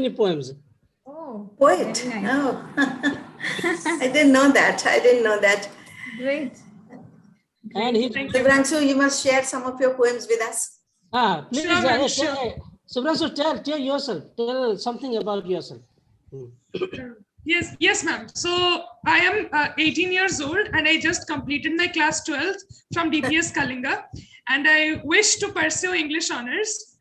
poetry poems. Oh, Poet. very nice. Oh. I didn't know that. I didn't know that. Great. And he, Subhranshu, you must share some of your poems with us. please, Sure, ma'am, sure. Subhranshu, tell yourself. Tell something about yourself. Yes, ma'am. So I am 18 years old and I just completed my class 12th from DPS Kalinga, and I wish to pursue English honors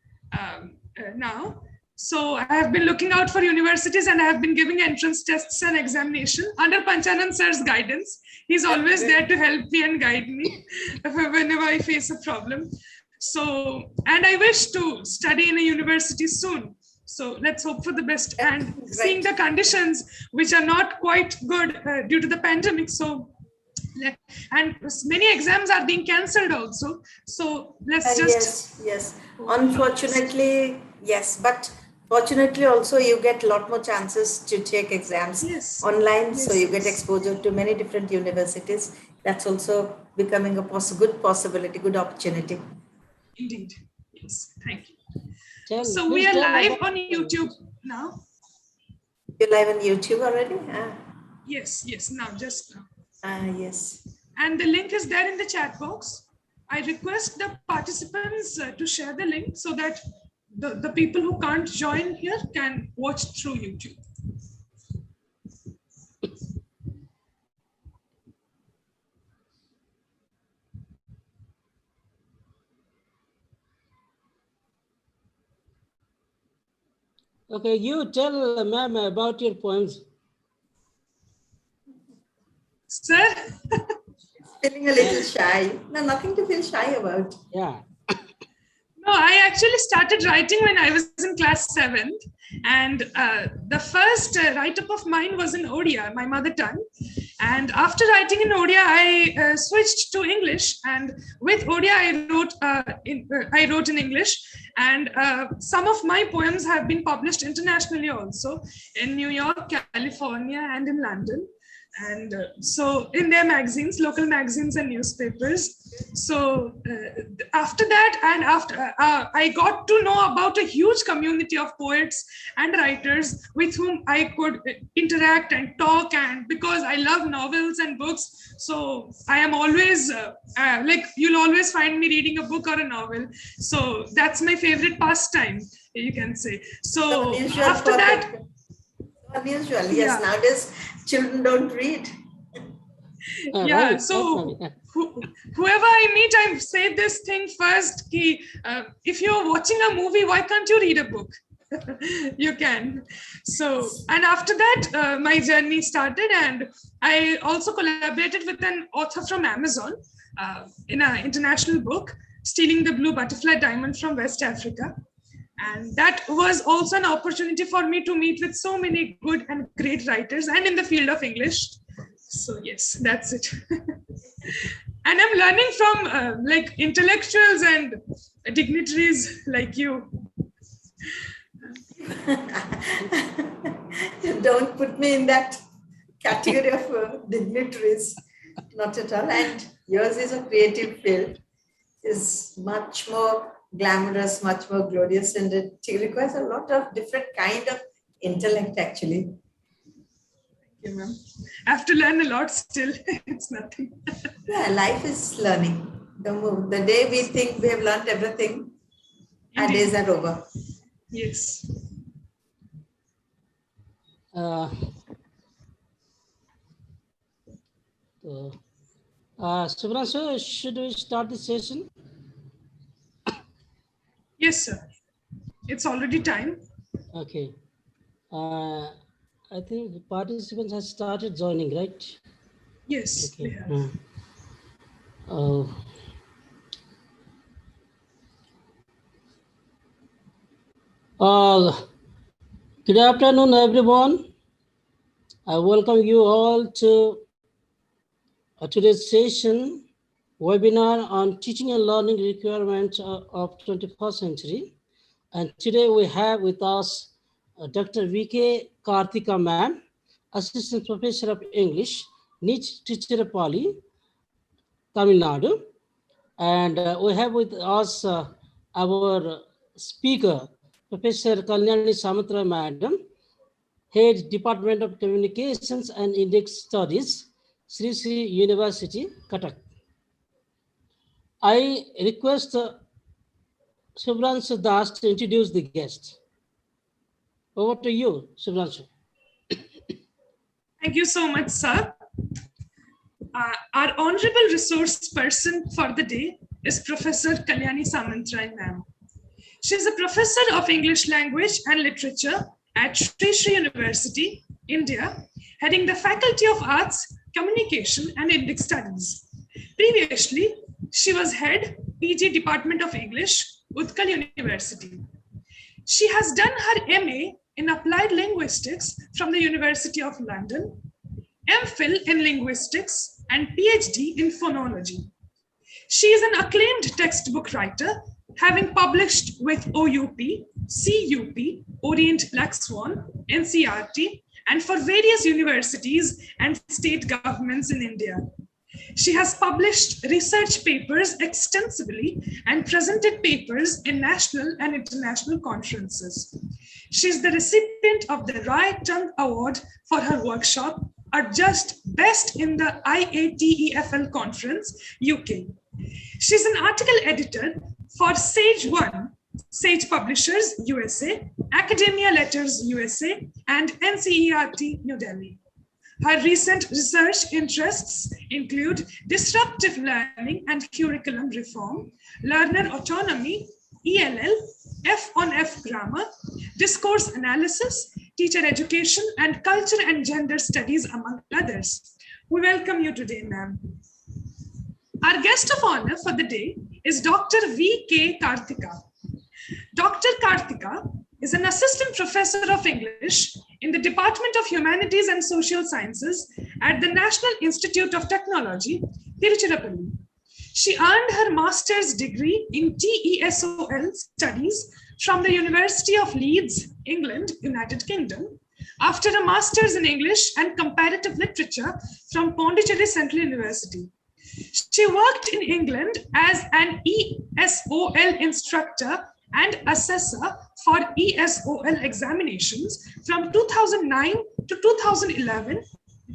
now. So I have been looking out for universities and I have been giving entrance tests and examination under Panchanan sir's guidance. He's always there to help me and guide me whenever I face a problem. So, and I wish to study in a university soon. So let's hope for the best. And seeing the conditions which are not quite good due to the pandemic, so and many exams are being cancelled also. So let's just yes. Unfortunately, yes, but fortunately also you get a lot more chances to take exams online. So you get exposure to many different universities. That's also becoming a good possibility, good opportunity. Indeed. Yes. Thank you. So we are live on YouTube now. You're live on YouTube already? Yes, now, just now. Yes. And the link is there in the chat box. I request the participants to share the link so that the people who can't join here can watch through YouTube. Okay, you tell ma'am about your poems. Sir? Feeling a little shy. No, nothing to feel shy about. Yeah. No, I actually started writing when I was in class 7th. And the first write-up of mine was in Odia, my mother tongue. And after writing in Odia, I switched to English. And with Odia, I wrote in English. And some of my poems have been published internationally also in New York, California, and in London. And so in their magazines, local magazines and newspapers. So after that, and after I got to know about a huge community of poets and writers with whom I could interact and talk, and because I love novels and books, so I am always like, you'll always find me reading a book or a novel. So that's my favorite pastime, you can say. So after that, unusual. Yes, nowadays children don't read. Yeah, right, so whoever I meet, I say this thing first, if you're watching a movie, why can't you read a book? You can. So, and after that, my journey started, and I also collaborated with an author from Amazon in an international book, Stealing the Blue Butterfly Diamond from West Africa. And that was also an opportunity for me to meet with so many good and great writers and in the field of English. So yes, that's it. And I'm learning from like intellectuals and dignitaries like you. Don't put me in that category of dignitaries, not at all. And yours is a creative field, is much more glamorous, much more glorious, and it requires a lot of different kind of intellect actually. Thank you, ma'am. I have to learn a lot still. It's nothing. Yeah, life is learning. The day we think we have learned everything, our days are over. Yes. Subhranshu, should we start the session? Yes, sir. It's already time. Okay. I think the participants have started joining, right? Yes. Okay. Good afternoon, everyone. I welcome you all to today's session webinar on teaching and learning requirements of 21st century. And today we have with us Dr. V.K. Karthika ma'am, Assistant Professor of English, Niche Tichirapalli, Tamil Nadu. And we have with us our speaker, Professor Kalyani Samantra Madam, Head Department of Communications and Index Studies, Sri Sri University, Cuttack. I request Subhranshu Das to introduce the guest. Over to you, Subhranshu. Thank you so much, sir. Our honorable resource person for the day is Professor Kalyani Samantrai ma'am. She is a professor of English language and literature at Sri Sri University, India, heading the Faculty of Arts, Communication and Indic Studies. Previously, she was head PG Department of English, Utkal University. She has done her MA in Applied Linguistics from the University of London, MPhil in Linguistics and PhD in Phonology. She is an acclaimed textbook writer, having published with OUP, CUP, Orient Black Swan, NCRT, and for various universities and state governments in India. She has published research papers extensively and presented papers in national and international conferences. She is the recipient of the Rai Chung Award for her workshop, adjudged best in the IATEFL conference, UK. She's an article editor for Sage One, Sage Publishers, USA, Academia Letters, USA, and NCERT, New Delhi. Her recent research interests include disruptive learning and curriculum reform, learner autonomy, ELL, F on F grammar, discourse analysis, teacher education, and culture and gender studies, among others. We welcome you today, ma'am. Our guest of honor for the day is Dr. V.K. Karthika. Dr. Karthika is an assistant professor of English in the Department of Humanities and Social Sciences at the National Institute of Technology, Tiruchirappalli. She earned her master's degree in TESOL studies from the University of Leeds, England, United Kingdom, after a master's in English and comparative literature from Pondicherry Central University. She worked in England as an ESOL instructor and assessor for ESOL examinations from 2009 to 2011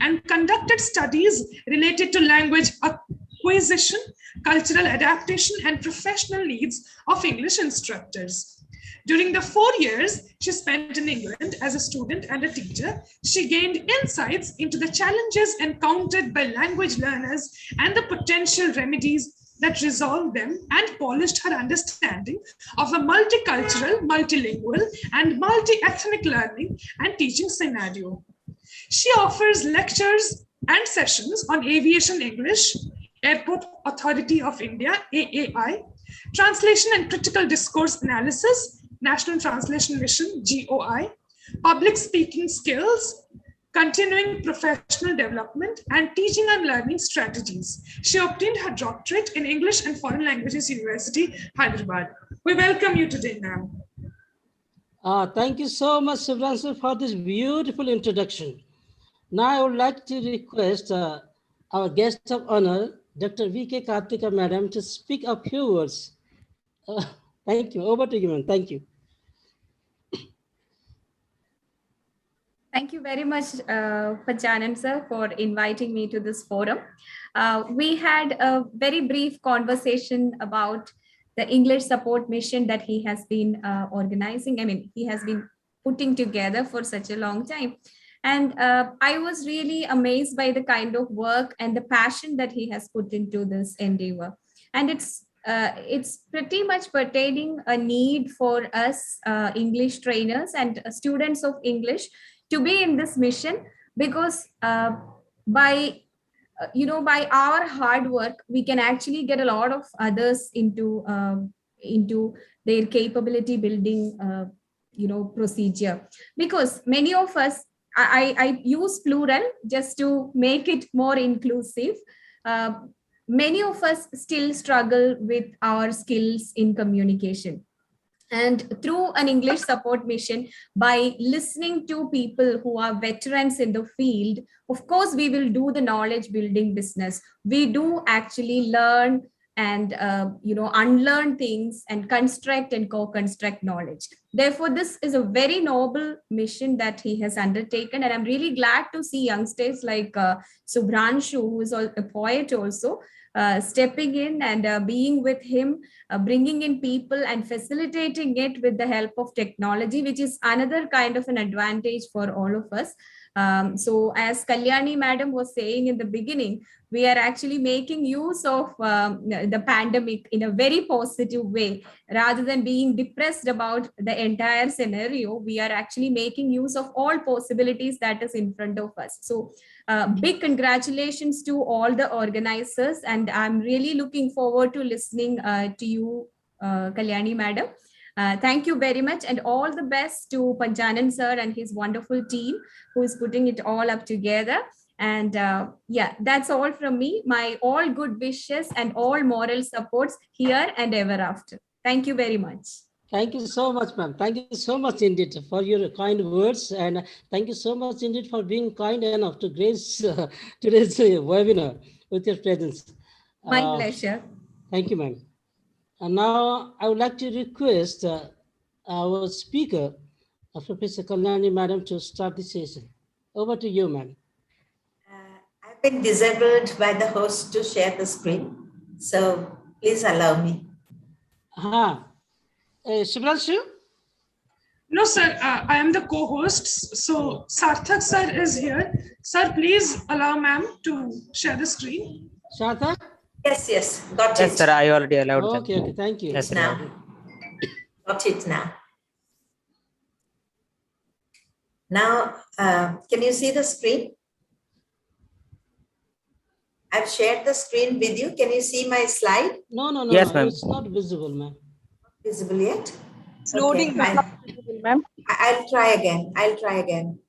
and conducted studies related to language acquisition, cultural adaptation, and professional needs of English instructors. During the 4 years she spent in England as a student and a teacher, she gained insights into the challenges encountered by language learners and the potential remedies that resolve them, and polished her understanding of a multicultural, multilingual, and multi-ethnic learning and teaching scenario. She offers lectures and sessions on aviation English, Airport Authority of India, AAI, translation and critical discourse analysis, National Translation Mission, GOI, public speaking skills, continuing professional development, and teaching and learning strategies. She obtained her doctorate in English and Foreign Languages University, Hyderabad. We welcome you today, ma'am. Thank you so much, Subhranshu, for this beautiful introduction. Now I would like to request our guest of honor, Dr. V.K. Karthika Madam, to speak a few words. Thank you. Over to you, ma'am. Thank you. Thank you very much, Pachanan sir, for inviting me to this forum. We had a very brief conversation about the English support mission that he has been organizing. I mean, he has been putting together for such a long time. And I was really amazed by the kind of work and the passion that he has put into this endeavor. And it's pretty much pertaining a need for us English trainers and students of English to be in this mission, because by our hard work, we can actually get a lot of others into their capability building, procedure. Because many of us, I use plural just to make it more inclusive. Many of us still struggle with our skills in communication. And through an English support mission, by listening to people who are veterans in the field, of course, we will do the knowledge building business. We do actually learn and unlearn things and construct and co-construct knowledge. Therefore, this is a very noble mission that he has undertaken, and I'm really glad to see youngsters like Subhranshu, who is a poet also, stepping in and being with him, bringing in people and facilitating it with the help of technology, which is another kind of an advantage for all of us. So as Kalyani madam was saying in the beginning, we are actually making use of the pandemic in a very positive way. Rather than being depressed about the entire scenario, we are actually making use of all possibilities that is in front of us. So big congratulations to all the organizers, and I'm really looking forward to listening to you, Kalyani madam. Thank you very much, and all the best to Panchanan sir and his wonderful team who is putting it all up together. And yeah, that's all from me. My all good wishes and all moral supports here and ever after. Thank you very much. Thank you so much, ma'am. Thank you so much indeed for your kind words. And thank you so much indeed for being kind enough to grace today's webinar with your presence. My pleasure. Thank you, ma'am. And now I would like to request our speaker, Professor Kalyani madam, to start the session. Over to you, ma'am. I've been disabled by the host to share the screen, so please allow me. Subhranshu? No, sir, I am the co-host. So Sarthak sir is here. Sir, please allow ma'am to share the screen. Sarthak? Yes, got it. Yes, sir, I already allowed them. Okay, thank you. Yes, sir. Now, got it now. Now, can you see the screen? I've shared the screen with you. Can you see my slide? No. Yes, ma'am. It's not visible, ma'am. Visible yet? It's loading, Okay, ma'am. I'll try again.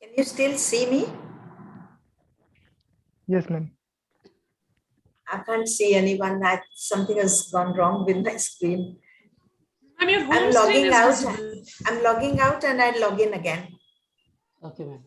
Can you still see me? Yes, ma'am. I can't see anyone. Something has gone wrong with my screen. Ma'am, your home I'm screen logging is out. visible. I'm logging out and I'll log in again. Okay, ma'am.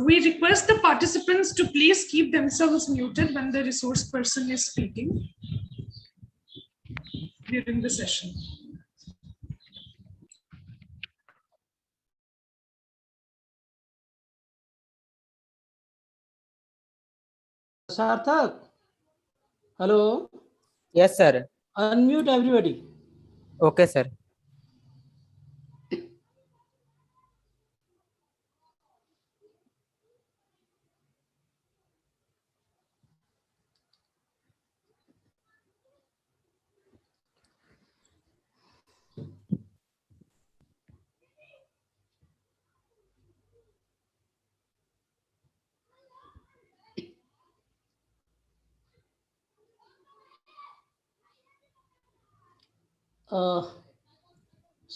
We request the participants to please keep themselves muted when the resource person is speaking during the session. Sarthak, hello. Yes, sir. Unmute everybody. Okay, sir.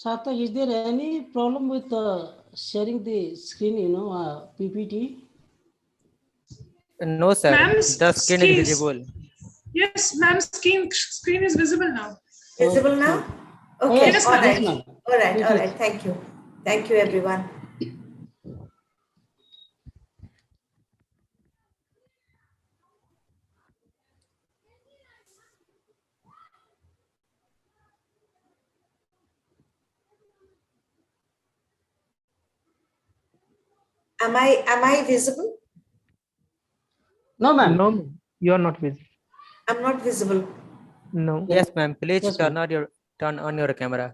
Sarthak, is there any problem with sharing the screen, PPT? No, sir. Ma'am's The screen is visible. Yes, ma'am's screen is visible now. Visible Okay. now? Okay, Yes, all ma'am. right. Yes, ma'am. All right, It all is. right. Thank you. Thank you, everyone. Am I visible? No, ma'am. No, ma'am. You are not visible. I'm not visible. No. Yes, ma'am. Please Yes, turn ma'am. on your camera.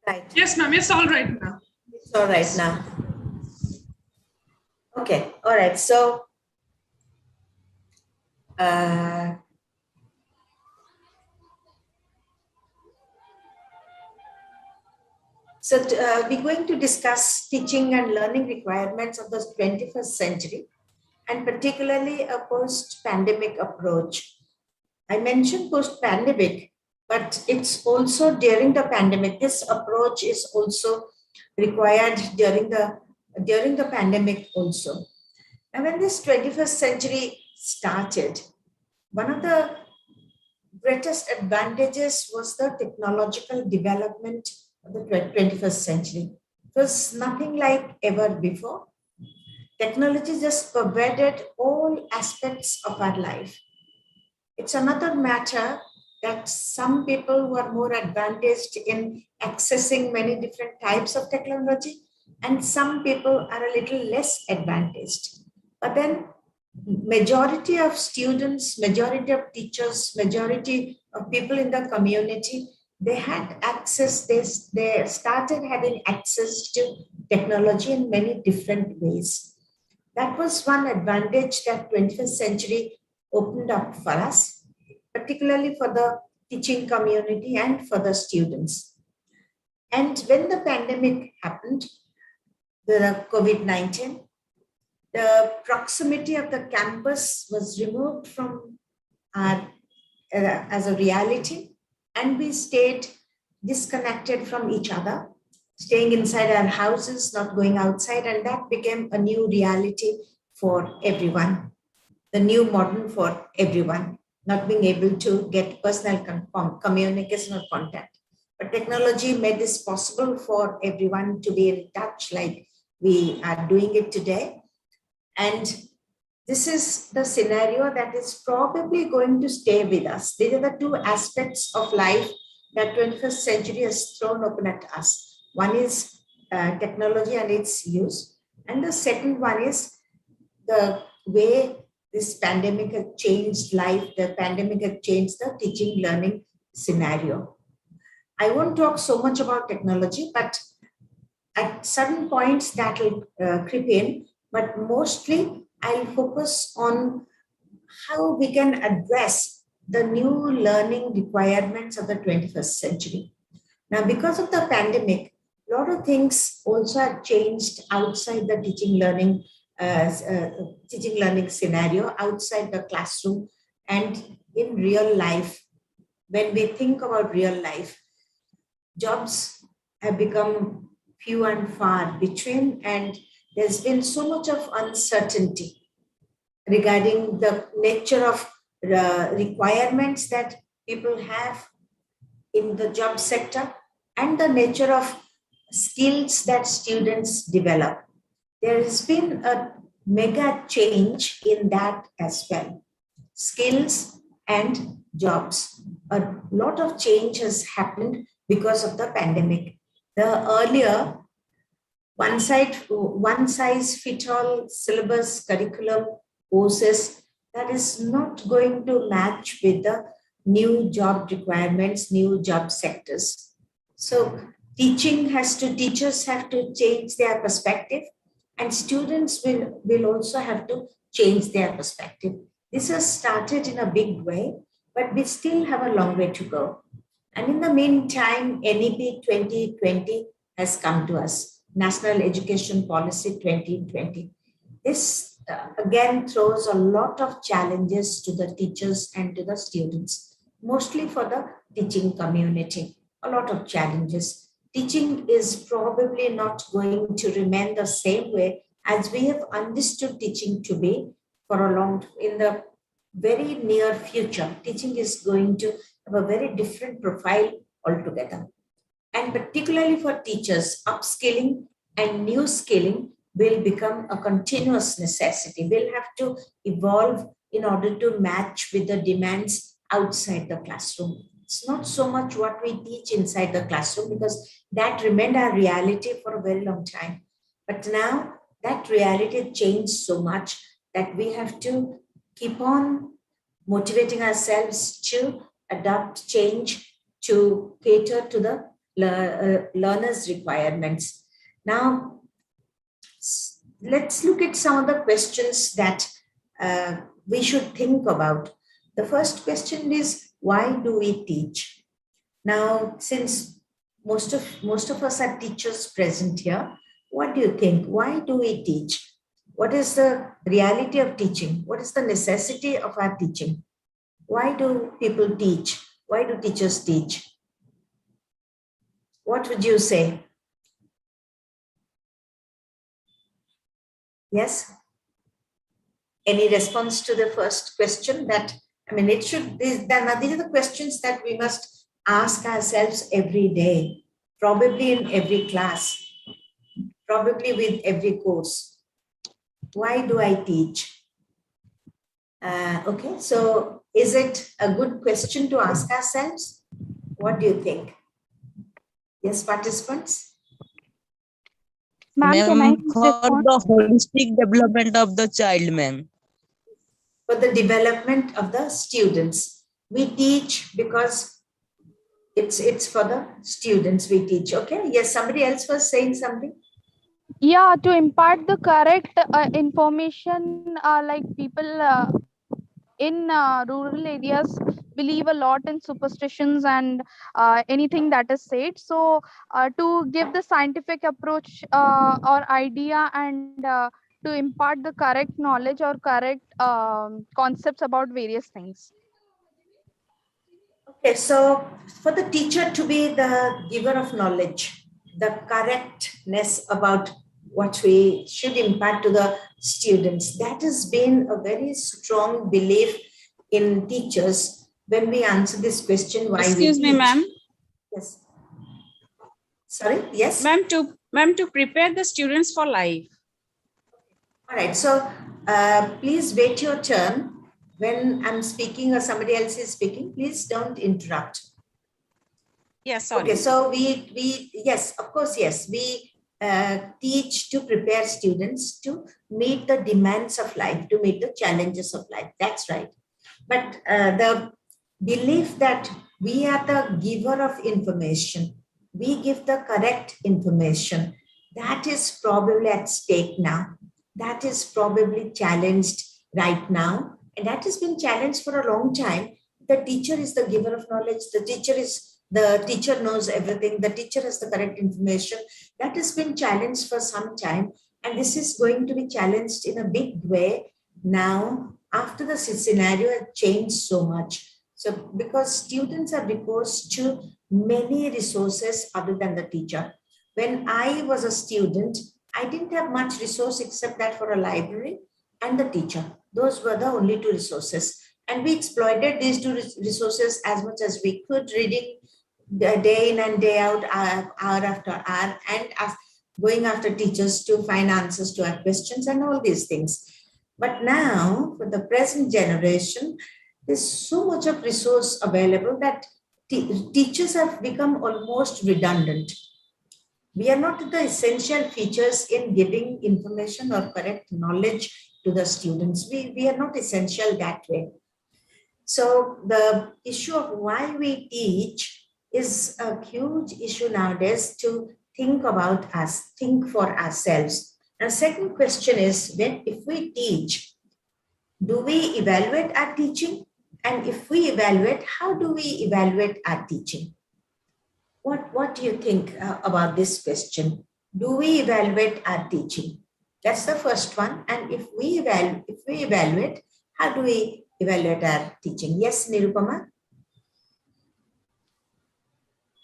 Right. Yes, ma'am. It's all right now. It's all right now. Okay, all right. So, we're going to discuss teaching and learning requirements of the 21st century, and particularly a post-pandemic approach. I mentioned post-pandemic, but it's also during the pandemic. This approach is also required during the pandemic also. And when this 21st century started, one of the greatest advantages was the technological development of the 21st century. It was nothing like ever before. Technology just pervaded all aspects of our life. It's another matter that some people were more advantaged in accessing many different types of technology, and some people are a little less advantaged. But then majority of students, majority of teachers, majority of people in the community, they had access, they started having access to technology in many different ways. That was one advantage that 21st century opened up for us, particularly for the teaching community and for the students. And when the pandemic happened, the COVID-19, the proximity of the campus was removed from our as a reality, and we stayed disconnected from each other, staying inside our houses, not going outside, and that became a new reality for everyone, the new modern for everyone, not being able to get personal communication or contact. But technology made this possible for everyone to be in touch like we are doing it today. And this is the scenario that is probably going to stay with us. These are the two aspects of life that 21st century has thrown open at us. One is technology and its use. And the second one is the way this pandemic has changed life. The pandemic has changed the teaching learning scenario. I won't talk so much about technology, but at certain points that will creep in, but mostly I'll focus on how we can address the new learning requirements of the 21st century. Now, because of the pandemic, a lot of things also have changed outside the teaching learning scenario, outside the classroom and in real life. when we think about real life, jobs have become few and far between, and there's been so much of uncertainty regarding the nature of requirements that people have in the job sector and the nature of skills that students develop. There has been a mega change in that as well. Skills and jobs. A lot of change has happened because of the pandemic. The earlier one size fit all syllabus curriculum courses, that is not going to match with the new job requirements, new job sectors. So teachers have to change their perspective, and students will also have to change their perspective. This has started in a big way, but we still have a long way to go. And in the meantime, NEP 2020 has come to us, National Education Policy 2020. This again throws a lot of challenges to the teachers and to the students, mostly for the teaching community. A lot of challenges. Teaching is probably not going to remain the same way as we have understood teaching to be in the very near future. Teaching is going to have a very different profile altogether. And particularly for teachers, upskilling and new skilling will become a continuous necessity. We'll have to evolve in order to match with the demands outside the classroom. It's not so much what we teach inside the classroom, because that remained our reality for a very long time. But now that reality changed so much that we have to keep on motivating ourselves to adopt change to cater to the learners' requirements. Now, let's look at some of the questions that we should think about. The first question is, why do we teach? Now, since most of us are teachers present here, what do you think? Why do we teach? What is the reality of teaching? What is the necessity of our teaching? Why do people teach? Why do teachers teach? What would you say? Yes? Any response to the first question? These are the questions that we must ask ourselves every day, probably in every class, probably with every course. Why do I teach? Okay, so is it a good question to ask ourselves? What do you think? Yes, participants? Ma'am, can I Ma'am, for respond? the holistic development of the child, ma'am. For the development of the students. We teach because it's for the students we teach. Okay, yes, somebody else was saying something. Yeah, to impart the correct information, like people in rural areas believe a lot in superstitions and anything that is said. So to give the scientific approach or idea, and to impart the correct knowledge or correct concepts about various things. Okay, so for the teacher to be the giver of knowledge, the correctness about what we should impart to the students, that has been a very strong belief in teachers when we answer this question, why Excuse we me, teach. ma'am. Yes. Sorry, yes? Ma'am, to prepare the students for life. All right, so please wait your turn. When I'm speaking or somebody else is speaking, please don't interrupt. Yes, sorry. Okay, so we yes, of course, yes, we teach to prepare students to meet the demands of life, to meet the challenges of life. That's right. But the belief that we are the giver of information, we give the correct information, that is probably at stake now. That is probably challenged right now. And that has been challenged for a long time. The teacher is the giver of knowledge. The teacher knows everything. The teacher has the correct information. That has been challenged for some time. And this is going to be challenged in a big way now, after the scenario has changed so much. So because students are recourse to many resources other than the teacher. When I was a student, I didn't have much resource except that for a library and the teacher. Those were the only two resources. And we exploited these two resources as much as we could, reading day in and day out, hour after hour, and going after teachers to find answers to our questions and all these things. But now, for the present generation, there's so much of resource available that teachers have become almost redundant. We are not the essential features in giving information or correct knowledge to the students. We are not essential that way. So the issue of why we teach is a huge issue nowadays, to think about us, think for ourselves. And second question is, if we teach, do we evaluate our teaching? And if we evaluate, how do we evaluate our teaching? What do you think about this question? Do we evaluate our teaching? That's the first one. And if we evaluate, how do we evaluate our teaching? Yes, Nirupama?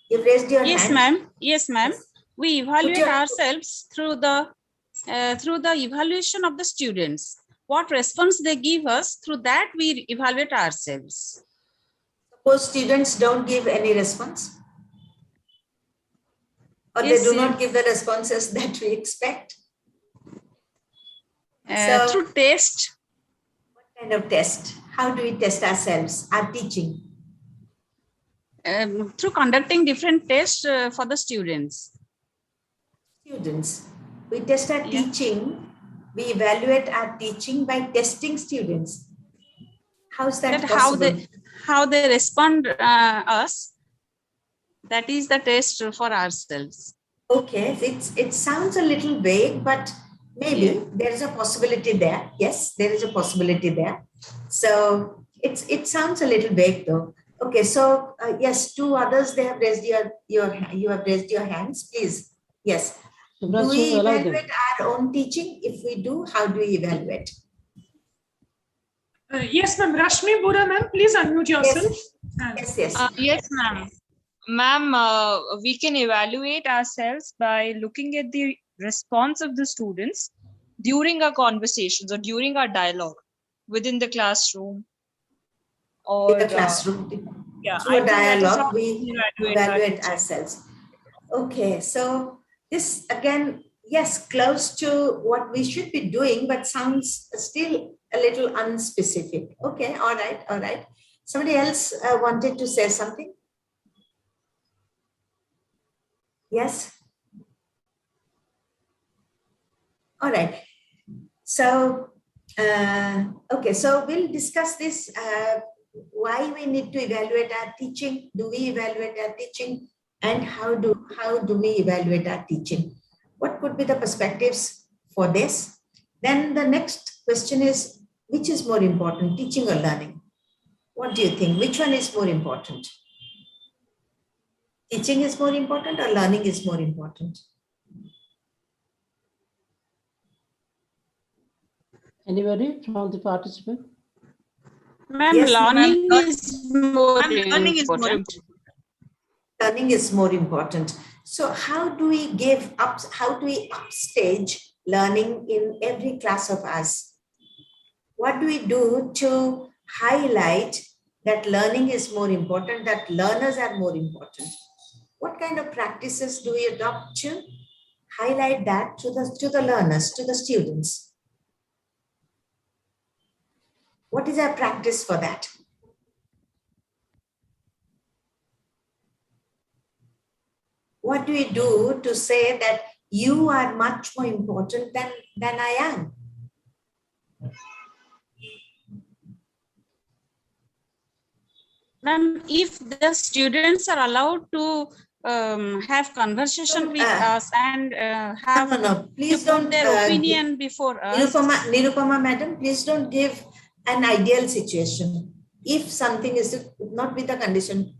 You've raised your Yes, hand. ma'am. Yes, ma'am. Yes. We evaluate ourselves through the evaluation of the students. What response they give us, through that we evaluate ourselves. Suppose students don't give any response, or Yes, they do not give the responses that we expect. Through test. What kind of test? How do we test ourselves, our teaching? Through conducting different tests for the students. Students. We test our teaching. We evaluate our teaching by testing students. How's that possible? How they respond us. That is the test for ourselves. Okay, it sounds a little vague, but maybe there is a possibility there. Yes, there is a possibility there. So it sounds a little vague though. Okay, so yes, two others, they have raised you have raised your hands, please. Yes. Do we evaluate our own teaching? If we do, how do we evaluate? Yes, ma'am. Rashmi Bura, ma'am, please unmute yourself. Yes. Yes, ma'am. Ma'am, we can evaluate ourselves by looking at the response of the students during our conversations or during our dialogue within the classroom. Or in the classroom. Through a dialogue, we evaluate ourselves. Okay, so this again, yes, close to what we should be doing, but sounds still a little unspecific. Okay, all right. Somebody else wanted to say something? Yes? All right. So, okay, so we'll discuss this, why we need to evaluate our teaching. Do we evaluate our teaching? And how do we evaluate our teaching? What could be the perspectives for this? Then the next question is, which is more important, teaching or learning? What do you think? Which one is more important? Teaching is more important or learning is more important? Anybody from the participant? Ma'am, Yes, learning is more important. Learning is more important. So how do we upstage learning in every class of us? What do we do to highlight that learning is more important, that learners are more important? What kind of practices do we adopt to highlight that to the learners, to the students? What is our practice for that? What do we do to say that you are much more important than I am? Ma'am, if the students are allowed to have conversation with us and have please to put don't their opinion before us. Nirupama madam, please don't give an ideal situation. If something is not with a condition,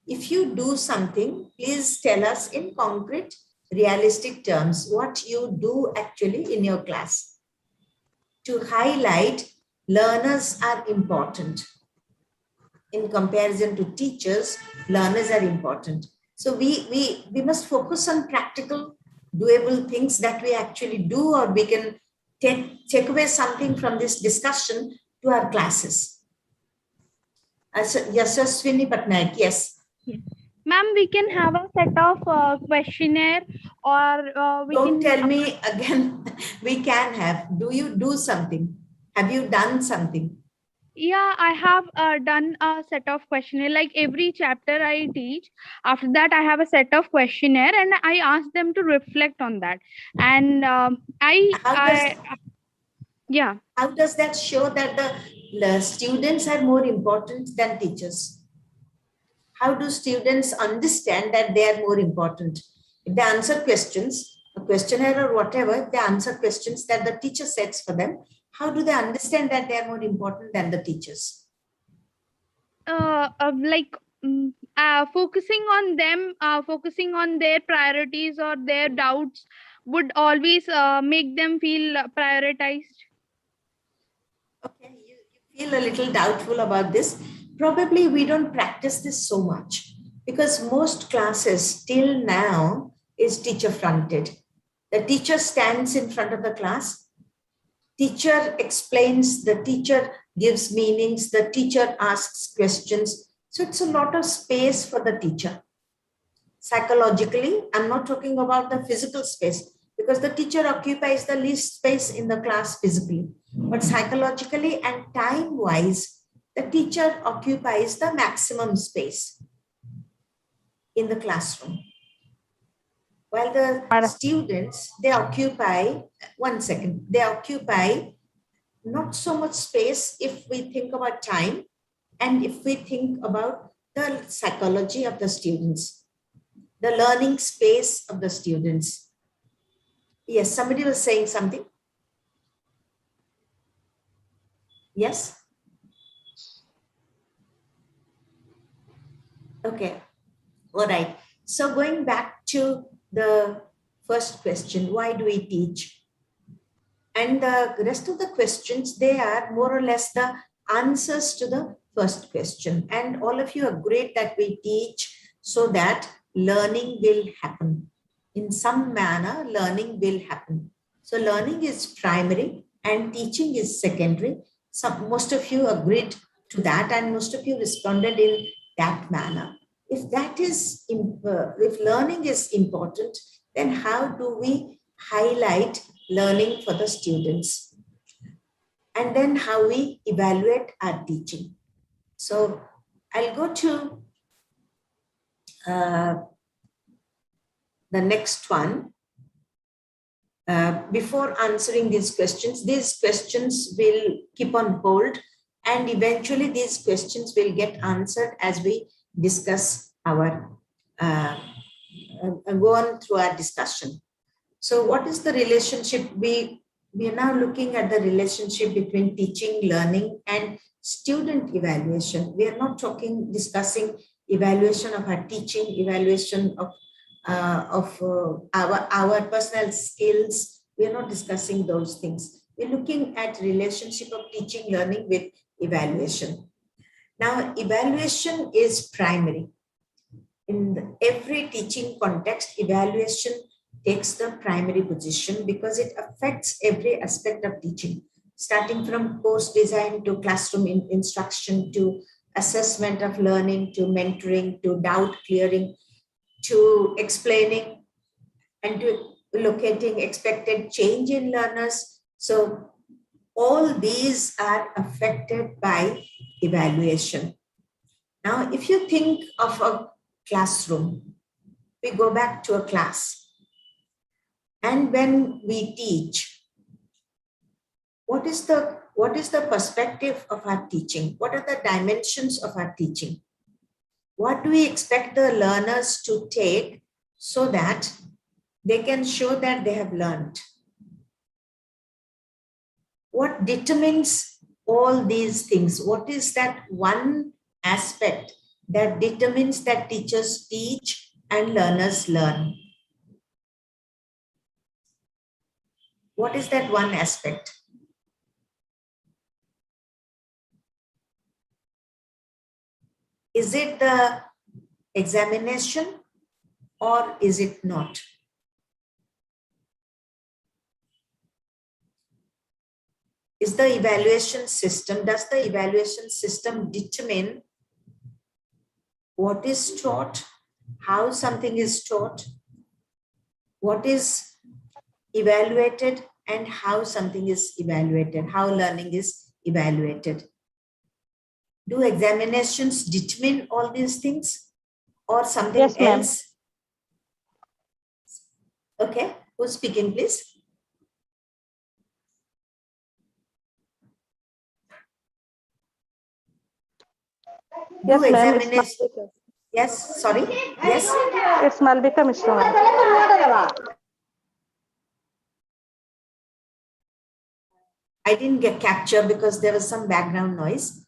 if you do something, please tell us in concrete, realistic terms what you do actually in your class to highlight learners are important. in comparison to teachers, learners are important. So we must focus on practical, doable things that we actually do, or we can take away something from this discussion to our classes. Yes, Swini Patnaik, yes. Ma'am, we can have a set of questionnaire, or we Don't can. tell me again, we can have. Do you do something? Have you done something? Yeah, I have done a set of questionnaire. Like every chapter I teach, after that I have a set of questionnaire, and I ask them to reflect on that. And yeah. How does that show that the students are more important than teachers? How do students understand that they are more important? If they answer questions, a questionnaire or whatever, if they answer questions that the teacher sets for them, how do they understand that they are more important than the teachers? Like focusing on them, focusing on their priorities or their doubts would always make them feel prioritized. Okay, you feel a little doubtful about this. Probably we don't practice this so much because most classes till now is teacher fronted. The teacher stands in front of the class, teacher explains, the teacher gives meanings, the teacher asks questions. So it's a lot of space for the teacher. Psychologically, I'm not talking about the physical space because the teacher occupies the least space in the class physically. But psychologically and time-wise, the teacher occupies the maximum space in the classroom. While the students, they occupy, they occupy not so much space if we think about time and if we think about the psychology of the students, the learning space of the students. Yes, somebody was saying something. Yes? Okay, all right. So going back to the first question, why do we teach? And the rest of the questions, they are more or less the answers to the first question. And all of you agreed that we teach so that learning will happen. In some manner, learning will happen. So learning is primary and teaching is secondary. Most of you agreed to that and most of you responded in that manner. If that is, if learning is important, then how do we highlight learning for the students? And then how we evaluate our teaching. So I'll go to the next one. Before answering these questions will keep on hold and eventually these questions will get answered as we discuss our, go on through our discussion. So what is the relationship? We are now looking at the relationship between teaching, learning, and student evaluation. We are not discussing evaluation of our teaching, evaluation of our personal skills. We are not discussing those things. We're looking at relationship of teaching, learning with evaluation. Now, evaluation is primary. In every teaching context, evaluation takes the primary position because it affects every aspect of teaching, starting from course design to classroom instruction to assessment of learning to mentoring to doubt clearing to explaining and to locating expected change in learners. So all these are affected by evaluation. Now, if you think of a classroom, we go back to a class. And when we teach, what is the perspective of our teaching? What are the dimensions of our teaching? What do we expect the learners to take so that they can show that they have learned? What determines all these things? What is that one aspect that determines that teachers teach and learners learn? What is that one aspect? Is it the examination or is it not? Is the evaluation system, does the evaluation system determine what is taught, how something is taught, what is evaluated, and how something is evaluated, how learning is evaluated? Do examinations determine all these things or something Yes, ma'am. else? Okay, who's speaking, please? Yes, Do ma'am. It's examination? Malvika. Yes, sorry. Yes. It's Malvika Mishra. I didn't get captured because there was some background noise.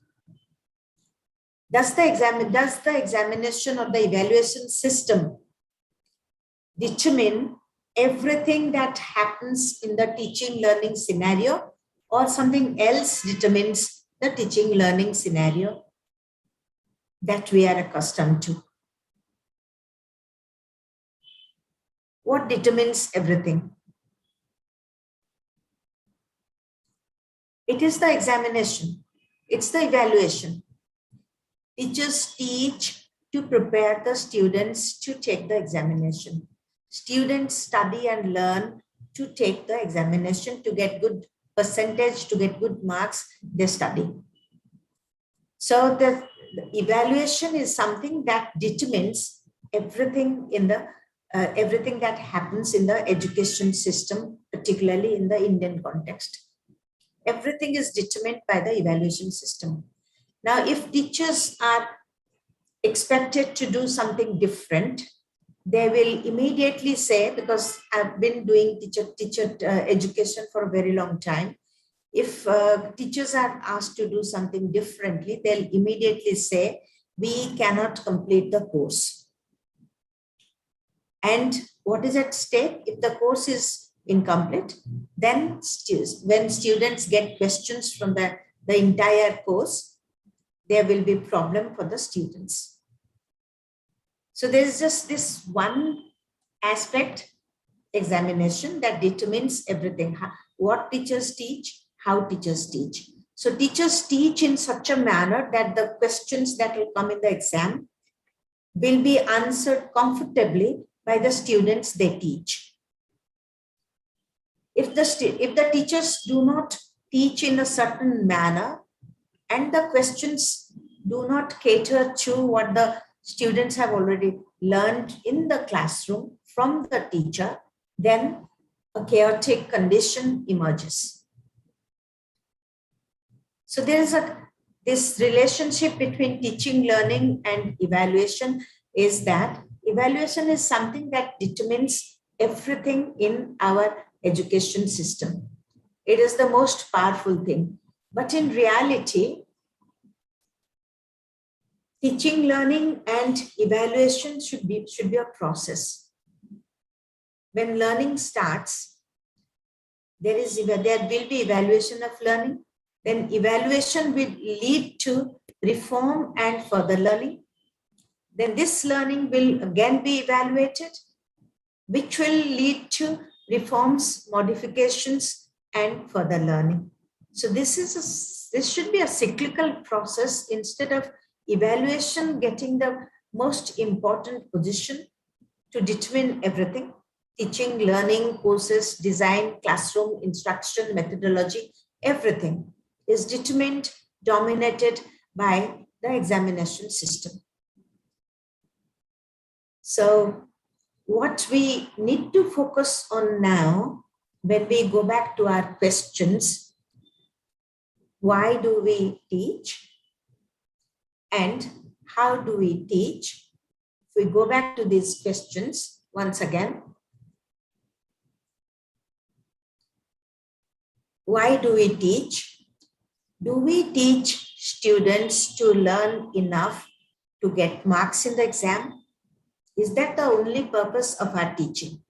Does the examination or the evaluation system determine everything that happens in the teaching learning scenario, or something else determines the teaching learning scenario that we are accustomed to? What determines everything? It is the examination. It's the evaluation. Teachers teach to prepare the students to take the examination. Students study and learn to take the examination, to get good percentage, to get good marks, they study. So the evaluation is something that determines everything in the everything that happens in the education system, particularly in the Indian context. Everything is determined by the evaluation system. Now, if teachers are expected to do something different, they will immediately say, because I've been doing teacher education for a very long time, if teachers are asked to do something differently, they'll immediately say, we cannot complete the course. And what is at stake? If the course is incomplete, then when students get questions from the entire course, there will be problem for the students. So there's just this one aspect, examination, that determines everything. What teachers teach, how teachers teach. So teachers teach in such a manner that the questions that will come in the exam will be answered comfortably by the students they teach. If the teachers do not teach in a certain manner and the questions do not cater to what the students have already learned in the classroom from the teacher, then a chaotic condition emerges. So there is this relationship between teaching, learning, and evaluation is that evaluation is something that determines everything in our education system. It is the most powerful thing. But in reality, teaching, learning, and evaluation should be a process. When learning starts, there will be evaluation of learning. Then evaluation will lead to reform and further learning. Then this learning will again be evaluated, which will lead to reforms, modifications, and further learning. So this should be a cyclical process. Instead of evaluation getting the most important position to determine everything, teaching, learning, courses, design, classroom, instruction, methodology, everything is determined, dominated by the examination system. So what we need to focus on now, when we go back to our questions, why do we teach and how do we teach? If we go back to these questions once again, why do we teach? Do we teach students to learn enough to get marks in the exam? Is that the only purpose of our teaching?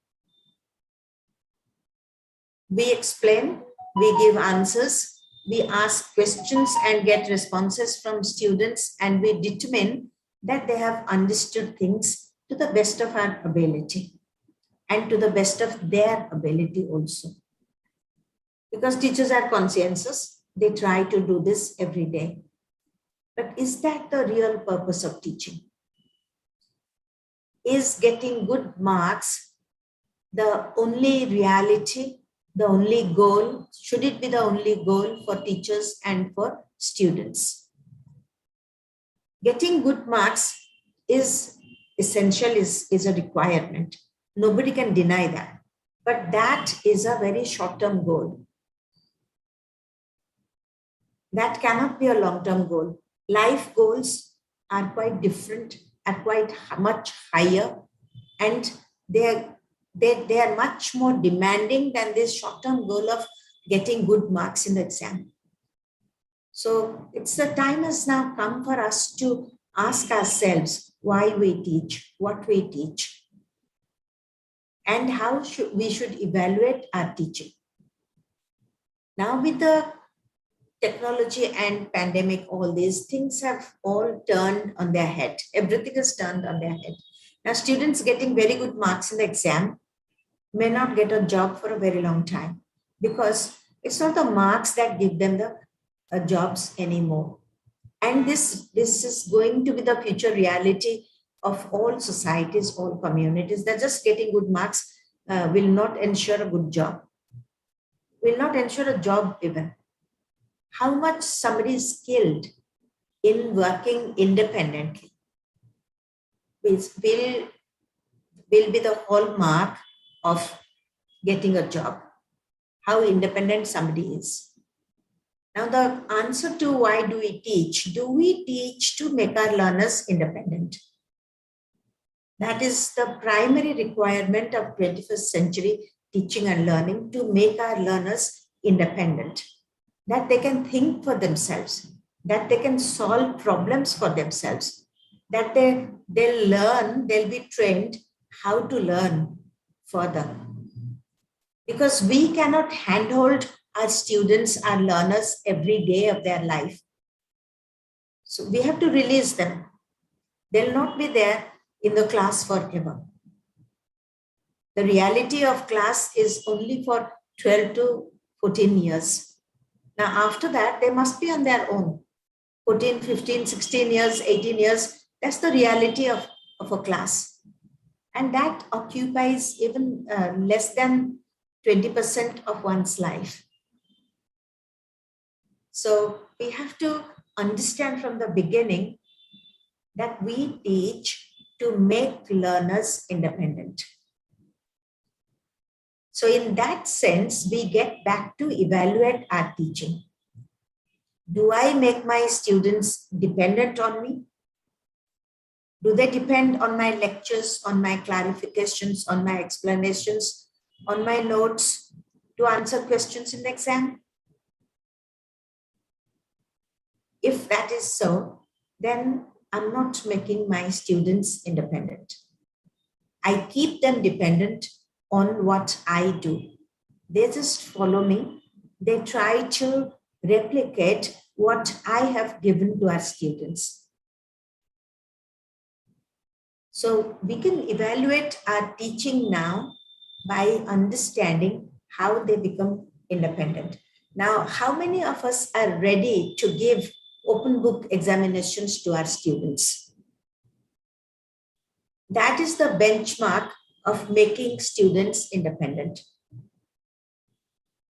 We explain, we give answers, we ask questions and get responses from students, and we determine that they have understood things to the best of our ability and to the best of their ability also. Because teachers are conscientious, they try to do this every day. But is that the real purpose of teaching? Is getting good marks the only reality, the only goal? Should it be the only goal for teachers and for students? Getting good marks is essential, is a requirement. Nobody can deny that. But that is a very short-term goal. That cannot be a long-term goal. Life goals are quite different, are quite much higher, and they are much more demanding than this short-term goal of getting good marks in the exam. So it's the time has now come for us to ask ourselves why we teach, what we teach, and how we should evaluate our teaching. Now with the technology and pandemic, all these things have all turned on their head. Everything is turned on their head. Now students getting very good marks in the exam may not get a job for a very long time, because it's not the marks that give them the jobs anymore. And this is going to be the future reality of all societies, all communities, that just getting good marks will not ensure a good job, will not ensure a job even. How much somebody is skilled in working independently will be the hallmark of getting a job, how independent somebody is. Now the answer to why do we teach to make our learners independent? That is the primary requirement of 21st century teaching and learning, to make our learners independent, that they can think for themselves, that they can solve problems for themselves, that they'll be trained how to learn further. Because we cannot handhold our students, our learners every day of their life. So we have to release them. They'll not be there in the class forever. The reality of class is only for 12 to 14 years. Now after that, they must be on their own. 14, 15, 16 years, 18 years, that's the reality of a class. And that occupies even less than 20% of one's life. So we have to understand from the beginning that we teach to make learners independent. So in that sense, we get back to evaluate our teaching. Do I make my students dependent on me? Do they depend on my lectures, on my clarifications, on my explanations, on my notes to answer questions in the exam? If that is so, then I'm not making my students independent. I keep them dependent on what I do. They just follow me. They try to replicate what I have given to our students. So we can evaluate our teaching now by understanding how they become independent. Now, how many of us are ready to give open book examinations to our students? That is the benchmark of making students independent.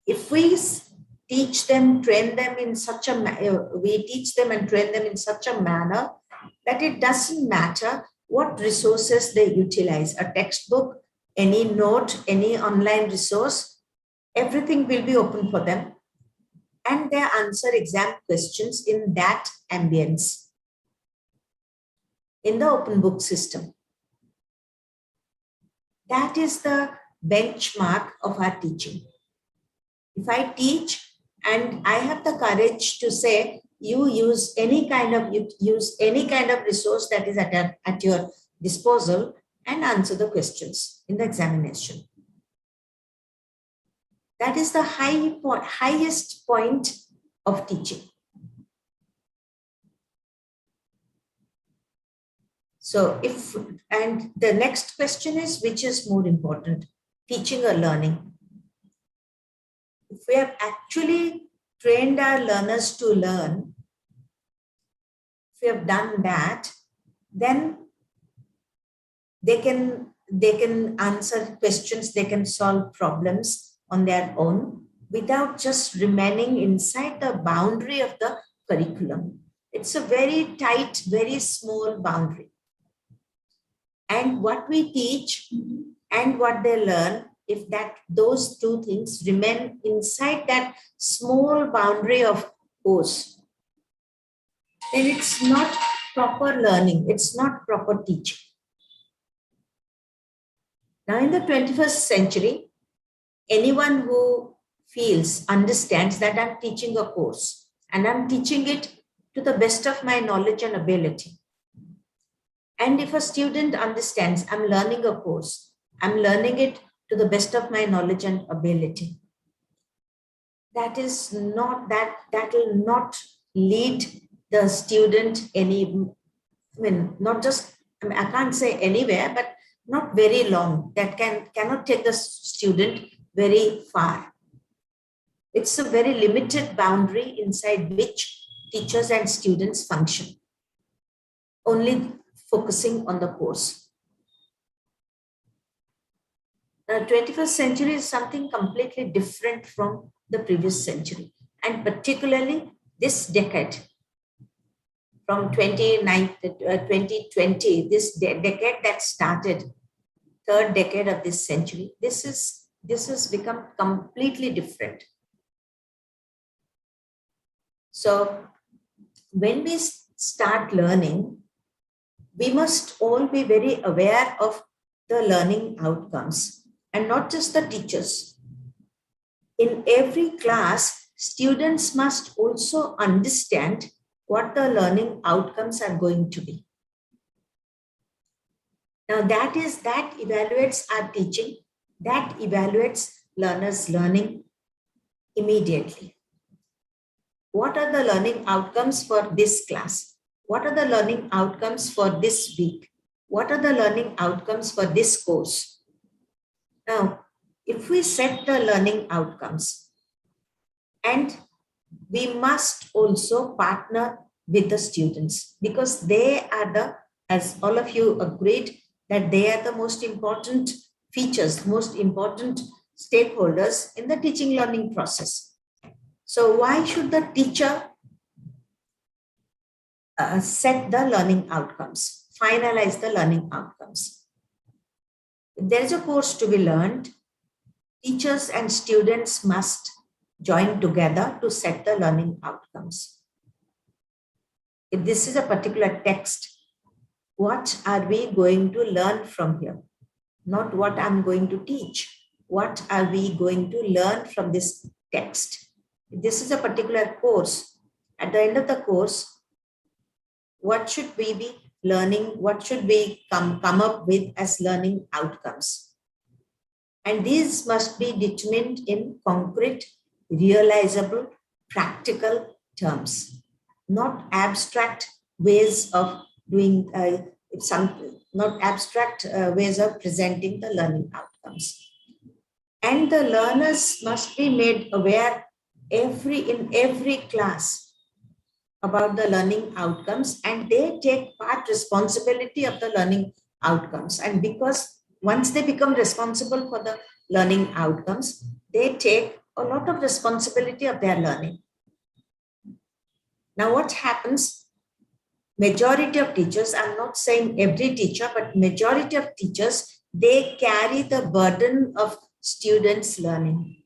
If we teach them, train them in such a we teach them and train them in such a manner that it doesn't matter what resources they utilize, a textbook, any note, any online resource, everything will be open for them. And they answer exam questions in that ambience, in the open book system. That is the benchmark of our teaching. If I teach and I have the courage to say, you use any kind of resource that is at your disposal and answer the questions in the examination. That is the highest point of teaching. So and the next question is, which is more important, teaching or learning? If we have actually trained our learners to learn, if we have done that, then they can answer questions, they can solve problems on their own without just remaining inside the boundary of the curriculum. It's a very tight, very small boundary. And what we teach and what they learn, if those two things remain inside that small boundary of course, then it's not proper learning, it's not proper teaching. Now, in the 21st century, anyone who understands that I'm teaching a course and I'm teaching it to the best of my knowledge and ability. And if a student understands I'm learning a course, I'm learning it to the best of my knowledge and ability, that will not lead the student I can't say anywhere, but not very long. That cannot take the student very far. It's a very limited boundary inside which teachers and students function, only focusing on the course. The 21st century is something completely different from the previous century, and particularly this decade, from 2020, this decade that started, third decade of this century, this has become completely different. So when we start learning, we must all be very aware of the learning outcomes, and not just the teachers. In every class, students must also understand what the learning outcomes are going to be. Now that evaluates our teaching, that evaluates learners' learning immediately. What are the learning outcomes for this class? What are the learning outcomes for this week? What are the learning outcomes for this course? Now, if we set the learning outcomes, and we must also partner with the students, because they are as all of you agreed, that they are the most important features, most important stakeholders in the teaching learning process. So why should the teacher set the learning outcomes, finalize the learning outcomes? If there is a course to be learned, teachers and students must join together to set the learning outcomes. If this is a particular text, what are we going to learn from here? Not what I'm going to teach. What are we going to learn from this text? If this is a particular course, at the end of the course, what should we be learning? What should we come up with as learning outcomes? And these must be determined in concrete, realizable, practical terms, not abstract ways of doing not abstract ways of presenting the learning outcomes. And the learners must be made aware in every class about the learning outcomes, and they take part responsibility of the learning outcomes. And because once they become responsible for the learning outcomes, they take a lot of responsibility of their learning. Now, what happens? Majority of teachers, I'm not saying every teacher, but majority of teachers, they carry the burden of students' learning.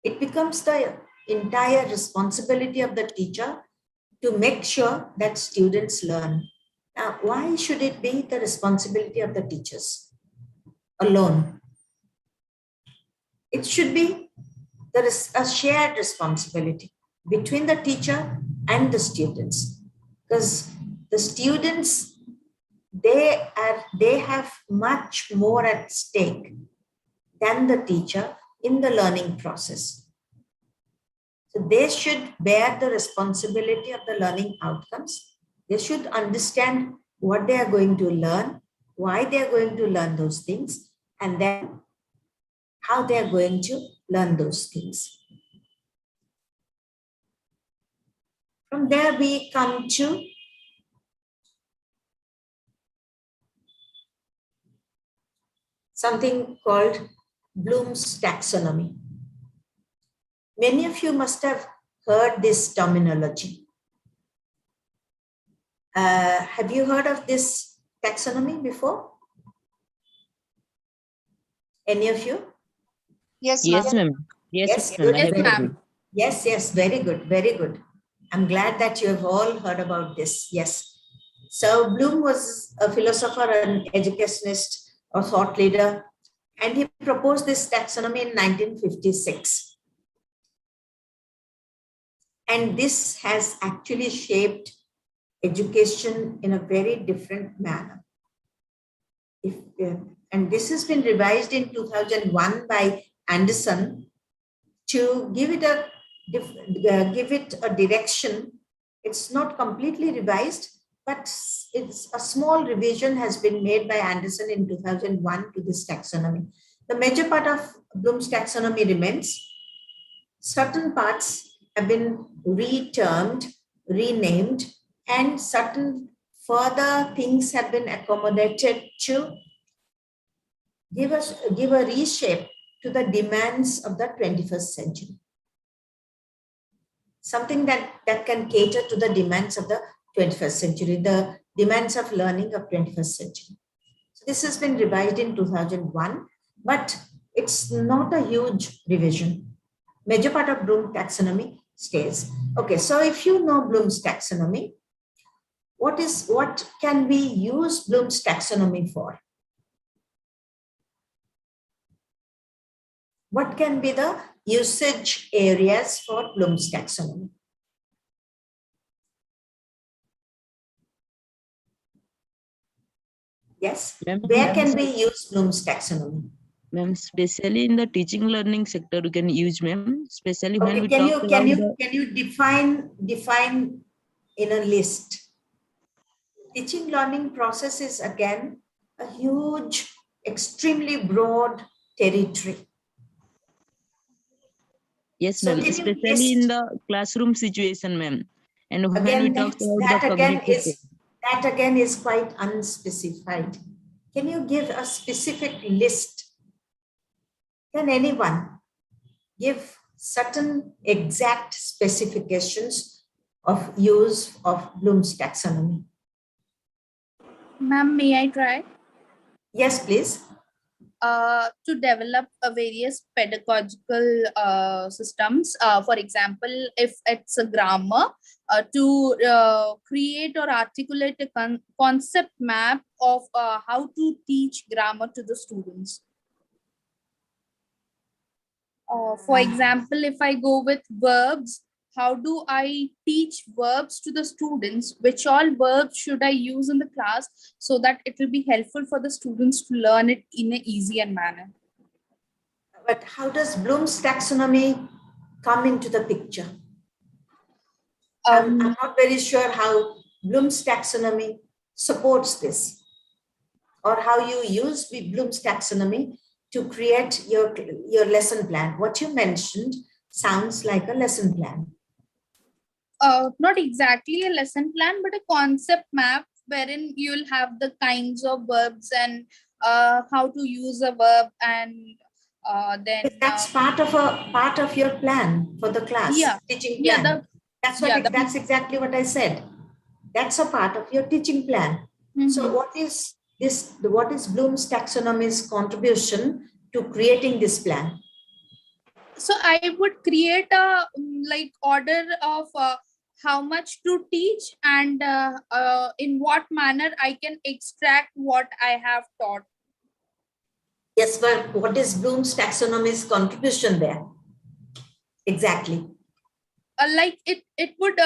It becomes the entire responsibility of the teacher to make sure that students learn. Now, why should it be the responsibility of the teachers alone? It should be a shared responsibility between the teacher and the students, because the students, they have much more at stake than the teacher in the learning process. So they should bear the responsibility of the learning outcomes. They should understand what they are going to learn, why they are going to learn those things, and then how they are going to learn those things. From there, we come to something called Bloom's taxonomy. Many of you must have heard this terminology. Have you heard of this taxonomy before? Any of you? Yes, Yes, ma'am. ma'am. Yes, Yes, ma'am. good. I have Very heard good. it. Yes, yes, very good, very good. I'm glad that you have all heard about this. Yes. So Bloom was a philosopher and educationist or thought leader, and he proposed this taxonomy in 1956. And this has actually shaped education in a very different manner. And this has been revised in 2001 by Anderson to give it a direction. It's not completely revised, but it's a small revision has been made by Anderson in 2001 to this taxonomy. The major part of Bloom's taxonomy remains. Certain parts have been retermed, renamed, and certain further things have been accommodated to give a reshape to the demands of the 21st century. Something that can cater to the demands of the 21st century, the demands of learning of 21st century. So this has been revised in 2001, but it's not a huge revision. Major part of Bloom's taxonomy stays. Okay, so if you know Bloom's taxonomy, what can we use Bloom's taxonomy for? What can be the usage areas for Bloom's taxonomy? Yes, where can we use Bloom's taxonomy? Ma'am, especially in the teaching learning sector, you can use, ma'am, especially when we Can talk about you define in a list? Teaching learning process is again a huge, extremely broad territory. Yes, So ma'am, especially in the classroom situation, ma'am. And when we again, talk about that the cognitive, again is quite unspecified. Can you give a specific list? Can anyone give certain exact specifications of use of Bloom's taxonomy? Ma'am, may I try? Yes, please. To develop various pedagogical systems. For example, if it's a grammar, to create or articulate a concept map of how to teach grammar to the students. For example, if I go with verbs, how do I teach verbs to the students? Which all verbs should I use in the class so that it will be helpful for the students to learn it in an easier manner? But how does Bloom's taxonomy come into the picture? I'm not very sure how Bloom's taxonomy supports this, or how you use Bloom's taxonomy to create your lesson plan. What you mentioned sounds like a lesson plan. Not exactly a lesson plan, but a concept map wherein you'll have the kinds of verbs and how to use a verb, and then that's part of your plan for the class. Yeah, teaching plan. Yeah, That's exactly what I said. That's a part of your teaching plan. So what is this? What is Bloom's taxonomy's contribution to creating this plan? So I would create a like order of how much to teach, and in what manner I can extract what I have taught. Yes, but what is Bloom's taxonomy's contribution there? Exactly. Like it would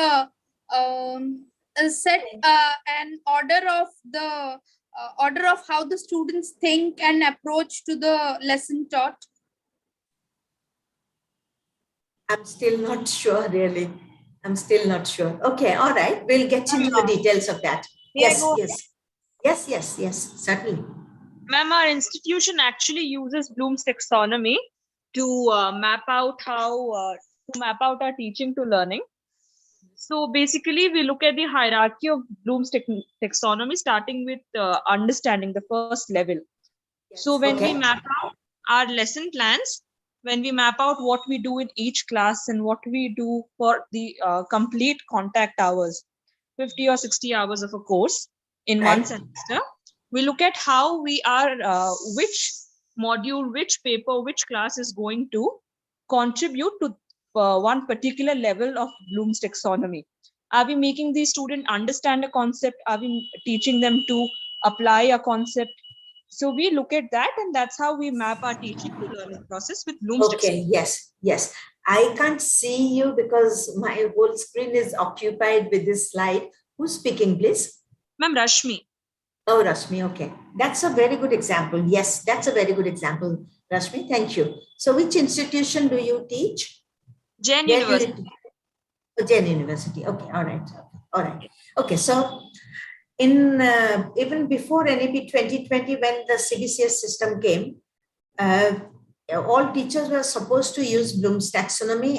set an order of how the students think and approach to the lesson taught. I'm still not sure, really. I'm still not sure. Okay, all right. We'll get into the details of that. Yes, yes. Yes, certainly. Ma'am, our institution actually uses Bloom's taxonomy to map out our teaching to learning. So basically, we look at the hierarchy of Bloom's taxonomy, starting with understanding the first level. So when we Okay. map out our lesson plans, when we map out what we do in each class and what we do for the complete contact hours, 50 or 60 hours of a course in one Right. semester, we look at how we are, which module, which paper, which class is going to contribute to one particular level of Bloom's taxonomy. Are we making the student understand a concept? Are we teaching them to apply a concept? So we look at that, and that's how we map our teaching to learning process with Bloom's taxonomy. Okay, yes. I can't see you because my whole screen is occupied with this slide. Who's speaking, please? Ma'am, Rashmi. Oh, Rashmi, okay. That's a very good example. Yes, that's a very good example, Rashmi. Thank you. So which institution do you teach? Jain Where do you University. teach? Jain University. Okay, all right. Okay, so in even before NEP 2020, when the CBCS system came, all teachers were supposed to use Bloom's taxonomy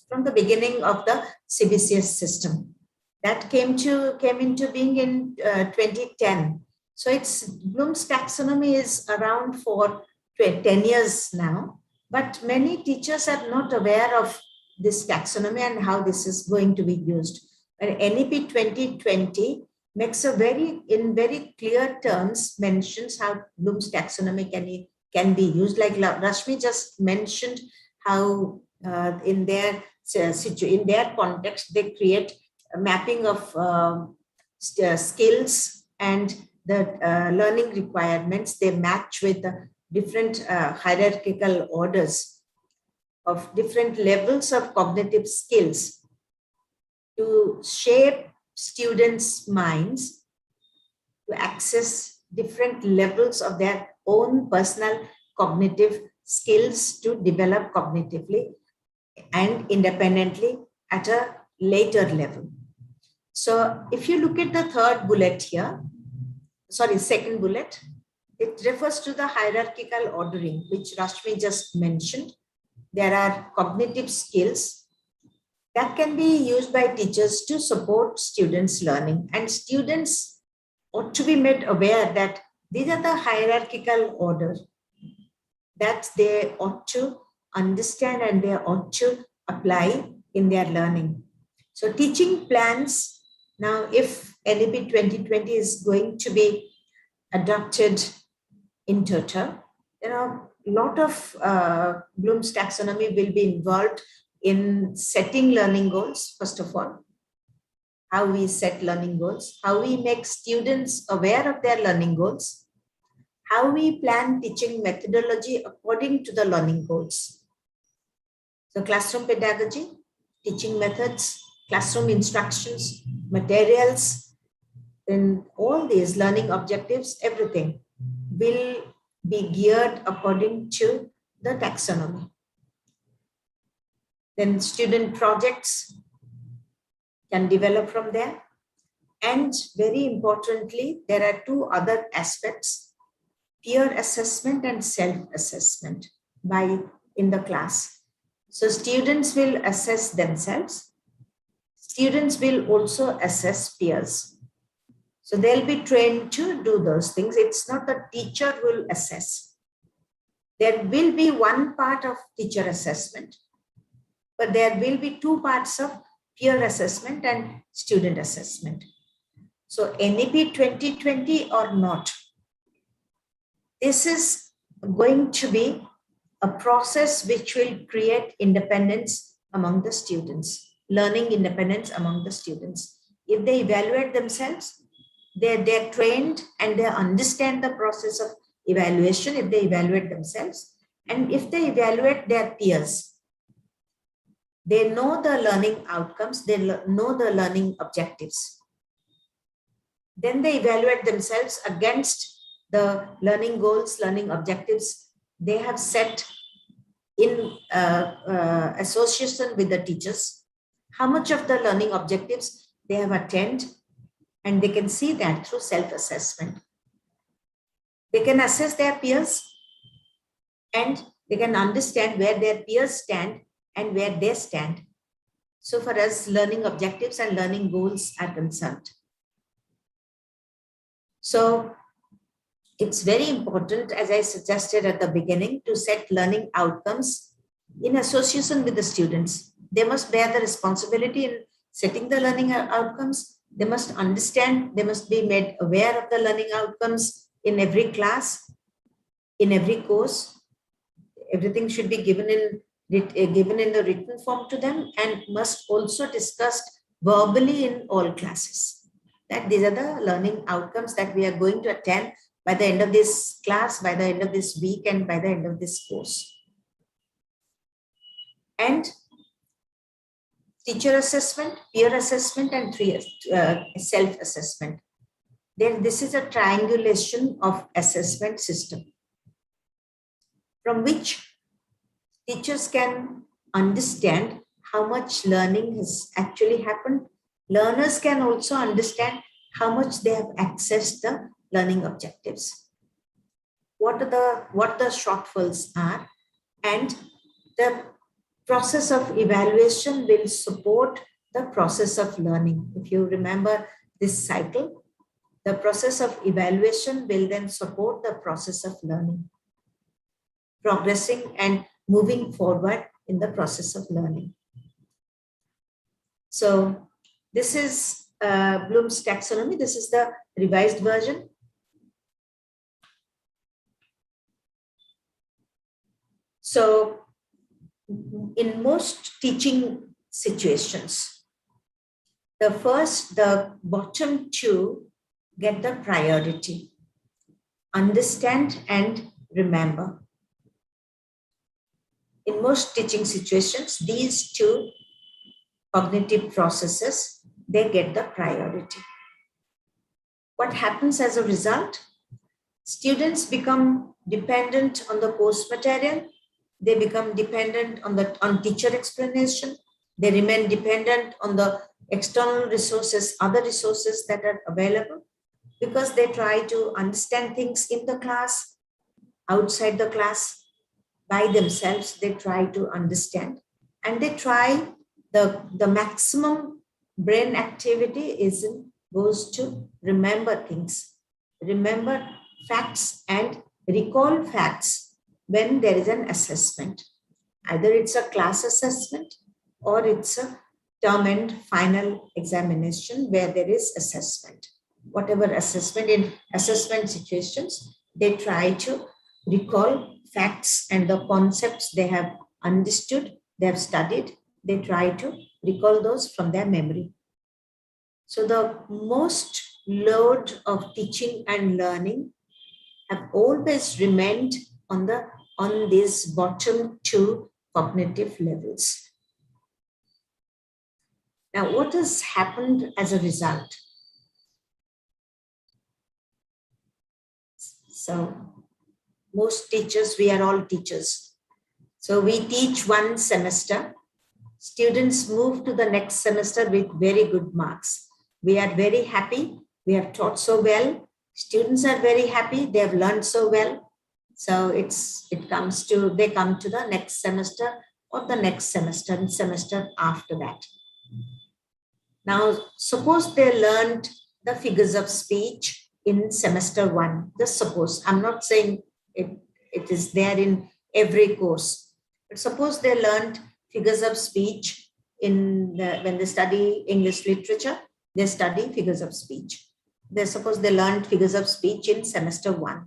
from the beginning of the CBCS system. That came into being in 2010. So it's Bloom's taxonomy is around for 10 years now, but many teachers are not aware of this taxonomy and how this is going to be used. And NEP 2020 makes in very clear terms mentions how Bloom's taxonomy can be used. Like Rashmi just mentioned how in their context they create a mapping of skills and the learning requirements. They match with the different hierarchical orders of different levels of cognitive skills to shape students' minds to access different levels of their own personal cognitive skills to develop cognitively and independently at a later level. So if you look at the second bullet, it refers to the hierarchical ordering, which Rashmi just mentioned. There are cognitive skills that can be used by teachers to support students' learning, and students ought to be made aware that these are the hierarchical order that they ought to understand and they ought to apply in their learning. So teaching plans, now if NEP 2020 is going to be adopted in total, a lot of Bloom's taxonomy will be involved in setting learning goals, first of all, how we set learning goals, how we make students aware of their learning goals, how we plan teaching methodology according to the learning goals. So classroom pedagogy, teaching methods, classroom instructions, materials, and all these learning objectives, everything will be geared according to the taxonomy. Then student projects can develop from there. And very importantly, there are two other aspects: peer assessment and self-assessment in the class. So students will assess themselves. Students will also assess peers. So they'll be trained to do those things. It's not the teacher will assess. There will be one part of teacher assessment, but there will be two parts of peer assessment and student assessment. So NEP 2020 or not, this is going to be a process which will create independence among the students, learning independence among the students. If they evaluate themselves, they're trained and they understand the process of evaluation if they evaluate themselves. And if they evaluate their peers, they know the learning outcomes, they know the learning objectives. Then they evaluate themselves against the learning goals, learning objectives they have set in association with the teachers, how much of the learning objectives they have attained, And they can see that through self-assessment. They can assess their peers and they can understand where their peers stand and where they stand. So far as learning objectives and learning goals are concerned. So it's very important, as I suggested at the beginning, to set learning outcomes in association with the students. They must bear the responsibility in setting the learning outcomes. They must understand, they must be made aware of the learning outcomes in every class, in every course. Everything should be given in the written form to them and must also discussed verbally in all classes. That these are the learning outcomes that we are going to attain by the end of this class, by the end of this week, and by the end of this course. And teacher assessment, peer assessment, and self-assessment. Then this is a triangulation of assessment system from which teachers can understand how much learning has actually happened. Learners can also understand how much they have accessed the learning objectives. What the shortfalls are, and the process of evaluation will support the process of learning. If you remember this cycle, the process of evaluation will then support the process of learning, progressing and moving forward in the process of learning. So this is Bloom's taxonomy. This is the revised version. So in most teaching situations, the bottom two get the priority: understand and remember. In most teaching situations, these two cognitive processes, they get the priority. What happens as a result? Students become dependent on the course material. They become dependent on teacher explanation. They remain dependent on the external resources, other resources that are available, because they try to understand things in the class, outside the class, by themselves. They try to understand, and they try the maximum brain activity goes to remember things, remember facts and recall facts when there is an assessment. Either it's a class assessment or it's a term and final examination where there is assessment. Whatever assessment, in assessment situations, they try to recall facts and the concepts they have understood, they have studied. They try to recall those from their memory. So the most load of teaching and learning have always remained on these bottom two cognitive levels. Now, what has happened as a result? So most teachers, we are all teachers. So we teach one semester. Students move to the next semester with very good marks. We are very happy. We have taught so well. Students are very happy. They have learned so well. So they come to the next semester or the next semester and semester after that. Now, suppose they learned the figures of speech in semester one. Just suppose, I'm not saying it is there in every course, but suppose they learned figures of speech when they study English literature, they study figures of speech. Suppose they learned figures of speech in semester one.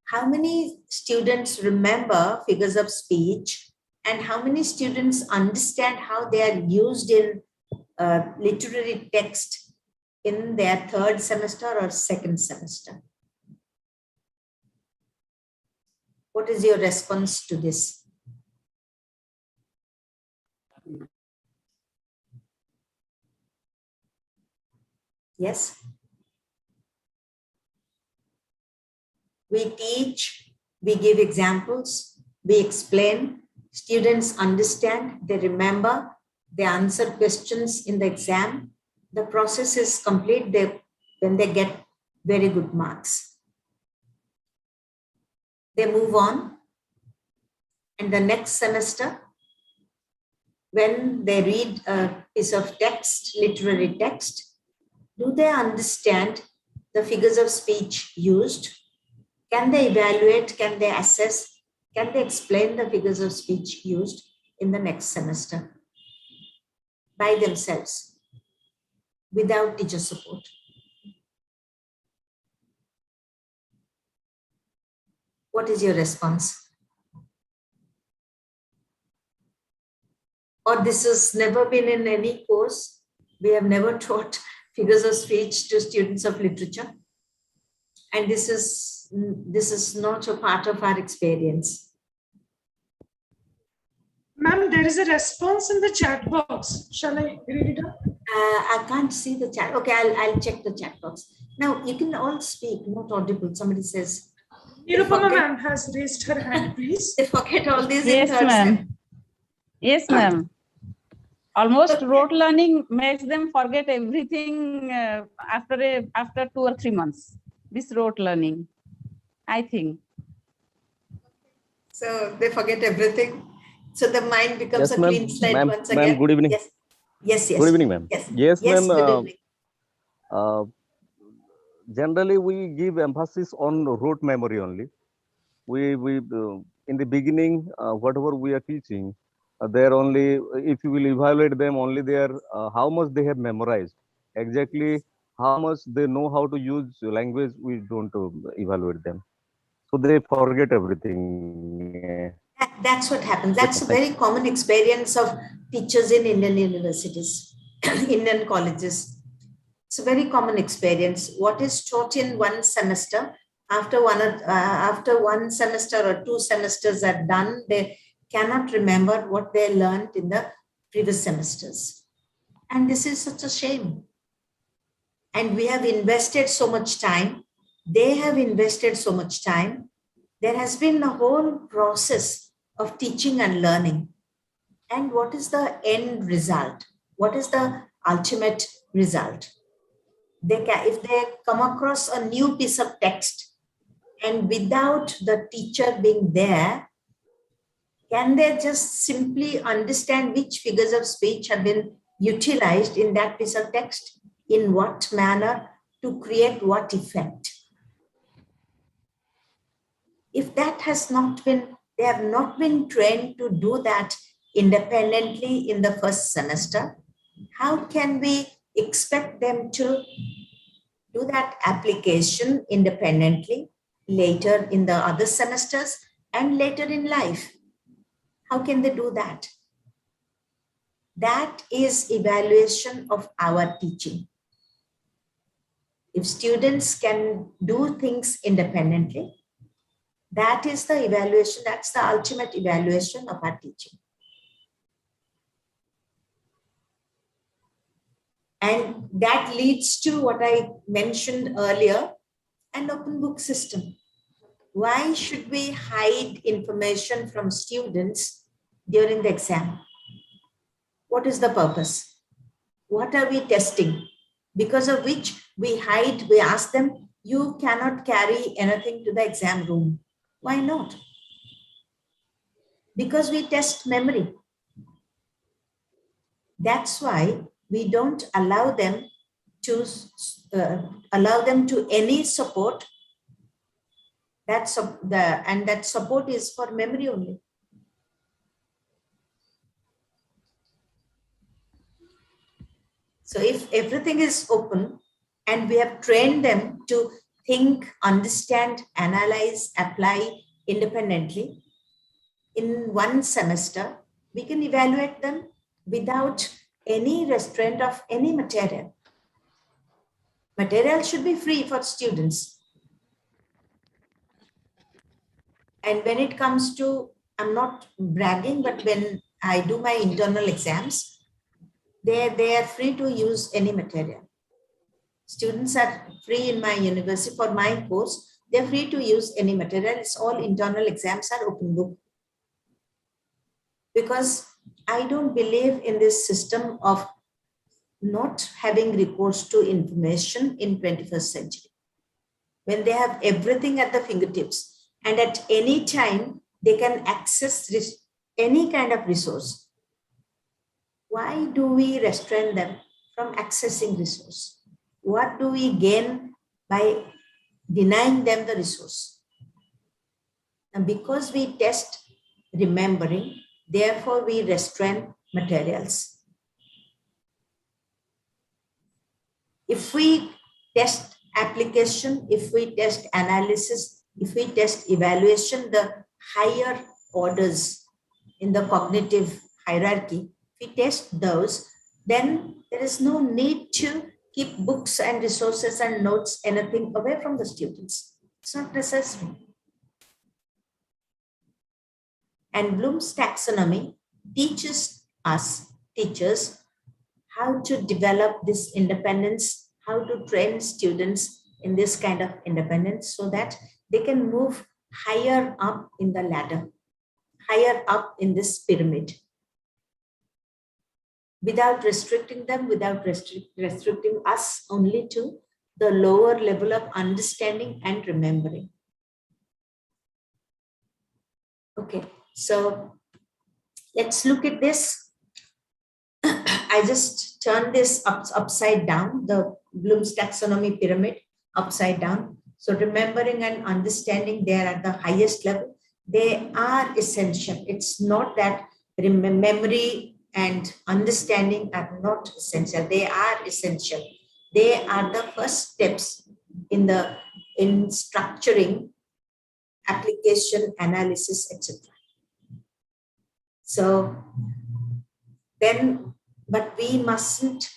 How many students remember figures of speech, and how many students understand how they are used in literary text in their third semester or second semester? What is your response to this? Yes? We teach, we give examples, we explain, students understand, they remember, they answer questions in the exam, the process is complete when they get very good marks. They move on, and the next semester, when they read a piece of text, literary text, do they understand the figures of speech used? Can they evaluate? Can they assess? Can they explain the figures of speech used in the next semester by themselves without teacher support? What is your response? Or this has never been in any course? We have never taught figures of speech to students of literature. And this is not a part of our experience. Ma'am, there is a response in the chat box. Shall I read it out? I can't see the chat. Okay, I'll check the chat box. Now, you can all speak, not audible. Somebody says. Nirupama ma'am has raised her hand, please. They forget all these Yes, in third ma'am. sem. Yes, ma'am. Almost rote learning makes them forget everything after 2 or 3 months. This rote learning, I think. So they forget everything. So the mind becomes Yes, a ma'am. clean slate Ma'am, once ma'am, again. good evening. Yes. Yes, yes. Good evening, ma'am. Yes, Yes, yes, ma'am. good evening. Generally, we give emphasis on rote memory only. We in the beginning, whatever we are teaching, they're only, if you will evaluate them, only there how much they have memorized. Exactly how much they know how to use language, we don't evaluate them. So they forget everything. That's what happens. Yes, That's a thank very common experience of teachers in Indian universities, Indian colleges. It's a very common experience. What is taught in one semester, after one semester or 2 semesters are done, they cannot remember what they learned in the previous semesters. And this is such a shame. And we have invested so much time. They have invested so much time. There has been a whole process of teaching and learning. And what is the end result? What is the ultimate result? If they come across a new piece of text and without the teacher being there, can they just simply understand which figures of speech have been utilized in that piece of text? In what manner to create what effect? If that has not been, they have not been trained to do that independently in the first semester, how can we expect them to do that application independently later in the other semesters and later in life? How can they do that? That is evaluation of our teaching. If students can do things independently, that is the evaluation, that's the ultimate evaluation of our teaching. And that leads to what I mentioned earlier, an open book system. Why should we hide information from students during the exam? What is the purpose? What are we testing? Because of which we hide, we ask them, you cannot carry anything to the exam room. Why not? Because we test memory. That's why we don't allow them to any support. And that support is for memory only. So if everything is open and we have trained them to think, understand, analyze, apply independently, in one semester, we can evaluate them without any restraint of any material. Material should be free for students. And when it comes to, I'm not bragging, but when I do my internal exams, they are free to use any material. Students are free in my university for my course. They're free to use any material. It's all internal exams are open book. Because I don't believe in this system of not having recourse to information in 21st century. When they have everything at the fingertips and at any time they can access any kind of resource, why do we restrain them from accessing resource? What do we gain by denying them the resource? And because we test remembering, therefore we restrain materials. If we test application, if we test analysis, if we test evaluation, the higher orders in the cognitive hierarchy, if we test those, then there is no need to keep books and resources and notes, anything away from the students. It's not necessary. And Bloom's taxonomy teaches us, teachers, how to develop this independence, how to train students in this kind of independence so that they can move higher up in the ladder, higher up in this pyramid, without restricting them, without restricting us only to the lower level of understanding and remembering. Okay, so let's look at this. I just turned this upside down, the Bloom's taxonomy pyramid upside down. So remembering and understanding, they are at the highest level. They are essential. It's not that memory and understanding are not essential. They are essential. They are the first steps in structuring application, analysis, etc. So then, but we mustn't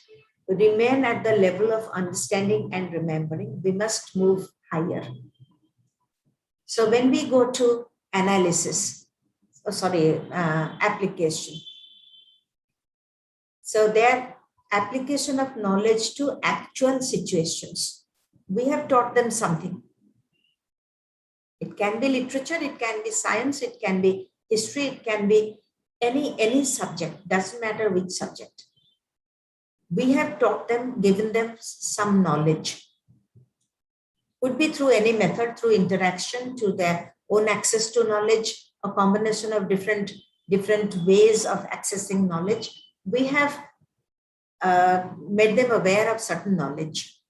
remain at the level of understanding and remembering. We must move higher. So when we go to analysis, application. So their application of knowledge to actual situations. We have taught them something. It can be literature, it can be science, it can be history, it can be any subject, doesn't matter which subject. We have taught them, given them some knowledge. Could be through any method, through interaction, to their own access to knowledge, a combination of different ways of accessing knowledge. We have made them aware of certain knowledge,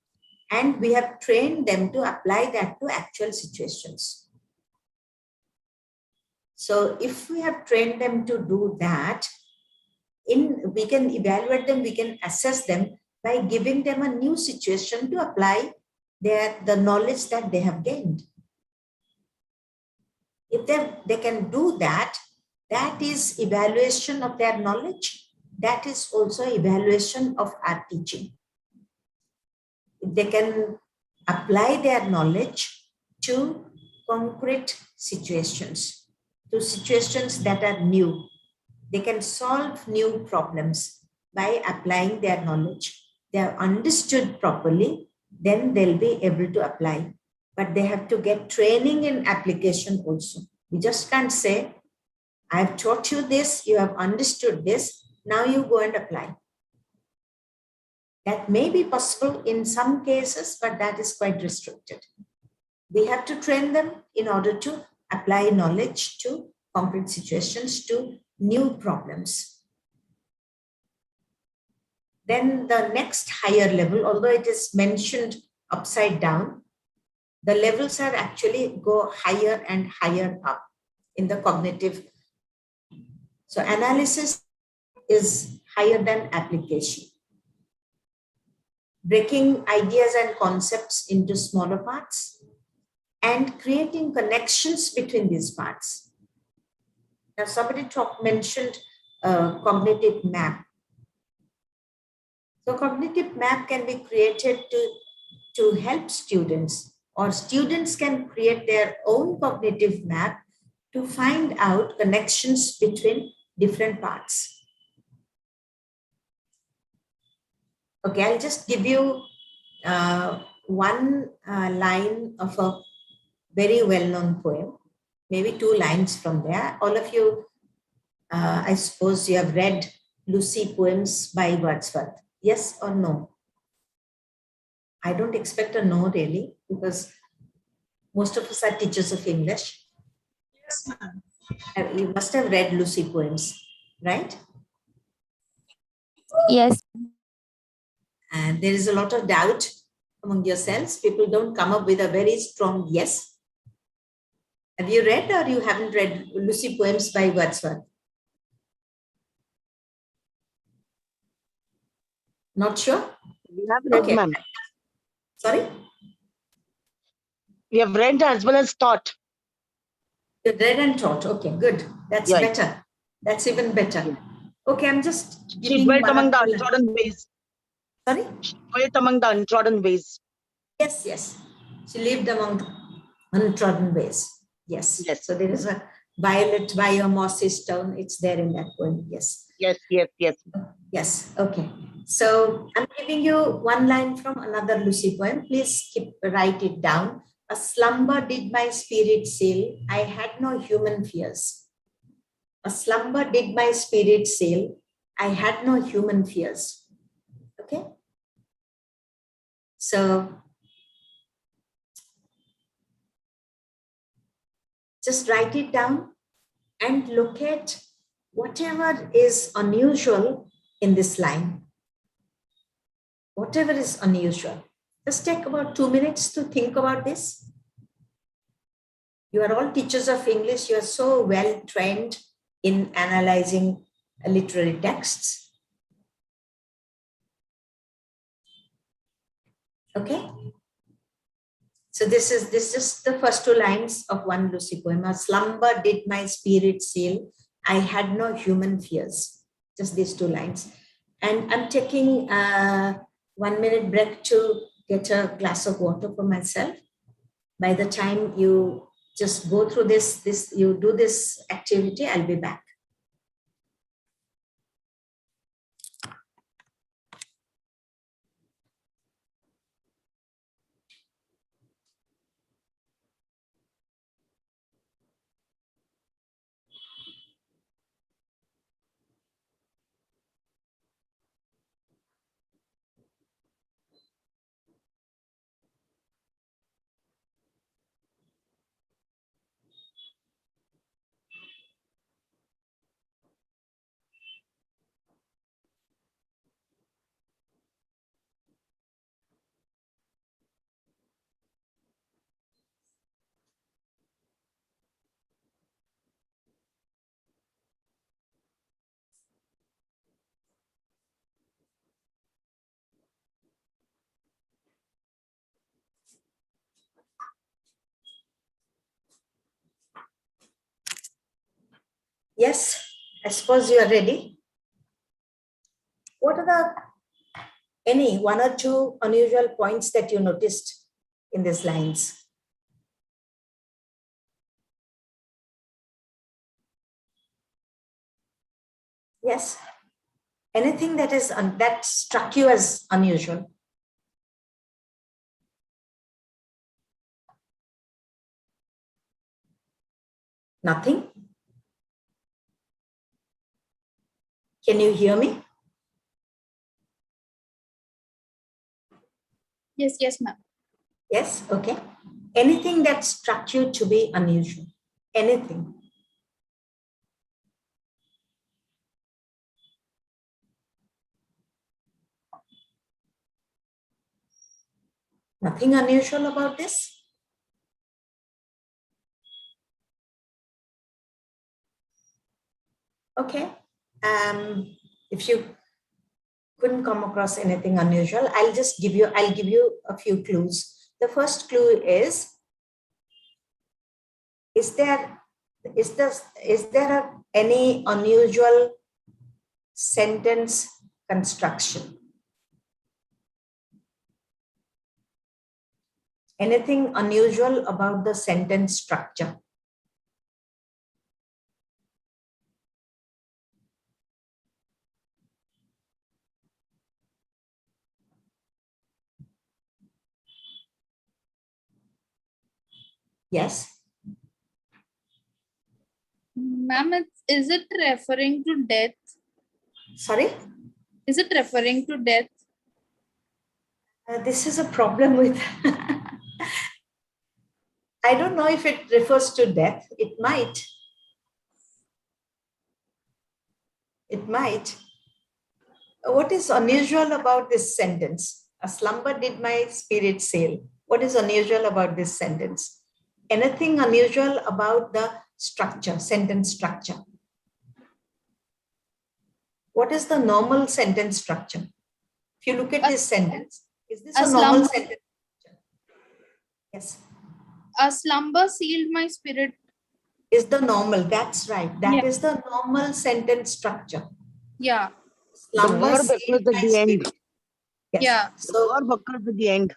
and we have trained them to apply that to actual situations. So if we have trained them to do that, we can evaluate them, we can assess them by giving them a new situation to apply the knowledge that they have gained. If they can do that, that is evaluation of their knowledge. That is also evaluation of our teaching. If they can apply their knowledge to concrete situations, to situations that are new, they can solve new problems by applying their knowledge. They are understood properly, then they'll be able to apply. But they have to get training in application also. We just can't say, I've taught you this, you have understood this, now you go and apply. That may be possible in some cases, but that is quite restricted. We have to train them in order to apply knowledge to concrete situations, to new problems. Then the next higher level, although it is mentioned upside down, the levels are actually go higher and higher up in the cognitive. So analysis is higher than application. Breaking ideas and concepts into smaller parts and creating connections between these parts. Now somebody mentioned cognitive map. So cognitive map can be created to help students, or students can create their own cognitive map to find out connections between different parts. Okay, I'll just give you one line of a very well-known poem, maybe 2 lines from there. All of you, I suppose you have read Lucy poems by Wordsworth. Yes or no? I don't expect a no really, because most of us are teachers of English. Yes, ma'am. You must have read Lucy poems, right? Yes. And there is a lot of doubt among yourselves. People don't come up with a very strong yes. Have you read or you haven't read Lucy poems by Wordsworth? Not sure? We have read, Okay. ma'am. Sorry? We have read as well as taught. You read and taught. Okay, good. That's Yeah. better. That's even better. Yeah. Okay, I'm just She giving dwelt one among or the two. untrodden ways. Sorry? She dwelt among the untrodden ways. Yes, yes. She lived among untrodden ways. Yes. Yes. So there is a violet by a mossy stone. It's there in that poem. Yes. Yes, yes, yes. Yes. Okay. So I'm giving you one line from another Lucy poem. Please write it down. A slumber did my spirit sail. I had no human fears. A slumber did my spirit sail. I had no human fears. Okay. So just write it down and look at whatever is unusual in this line. Whatever is unusual. Just take about 2 minutes to think about this. You are all teachers of English. You are so well trained in analyzing literary texts. Okay. So this is just the first two lines of one Lucy poem. A slumber did my spirit sail. I had no human fears. Just these two lines. And I'm taking a 1 minute break to get a glass of water for myself. By the time you just go through you do this activity, I'll be back. Yes, I suppose you are ready. What are any one or two unusual points that you noticed in these lines? Yes. Anything that is that struck you as unusual? Nothing? Can you hear me? Yes, yes, ma'am. Yes, okay. Anything that struck you to be unusual? Anything? Nothing unusual about this? Okay. If you couldn't come across anything unusual, I'll give you a few clues. The first clue is there any unusual sentence construction? Anything unusual about the sentence structure? Yes. Ma'am, is it referring to death? Sorry? Is it referring to death? This is a problem with, I don't know if it refers to death. It might. It might. What is unusual about this sentence? A slumber did my spirit sail. What is unusual about this sentence? Anything unusual about the structure, sentence structure? What is the normal sentence structure? If you look at this sentence, is this a normal sentence structure? Yes. A slumber sealed my spirit. Is the normal, that's right. That is the normal sentence structure. Yeah. Slumber The verb occurs sealed at my the end. spirit. Yes. Yeah. So, The verb occurs at the end.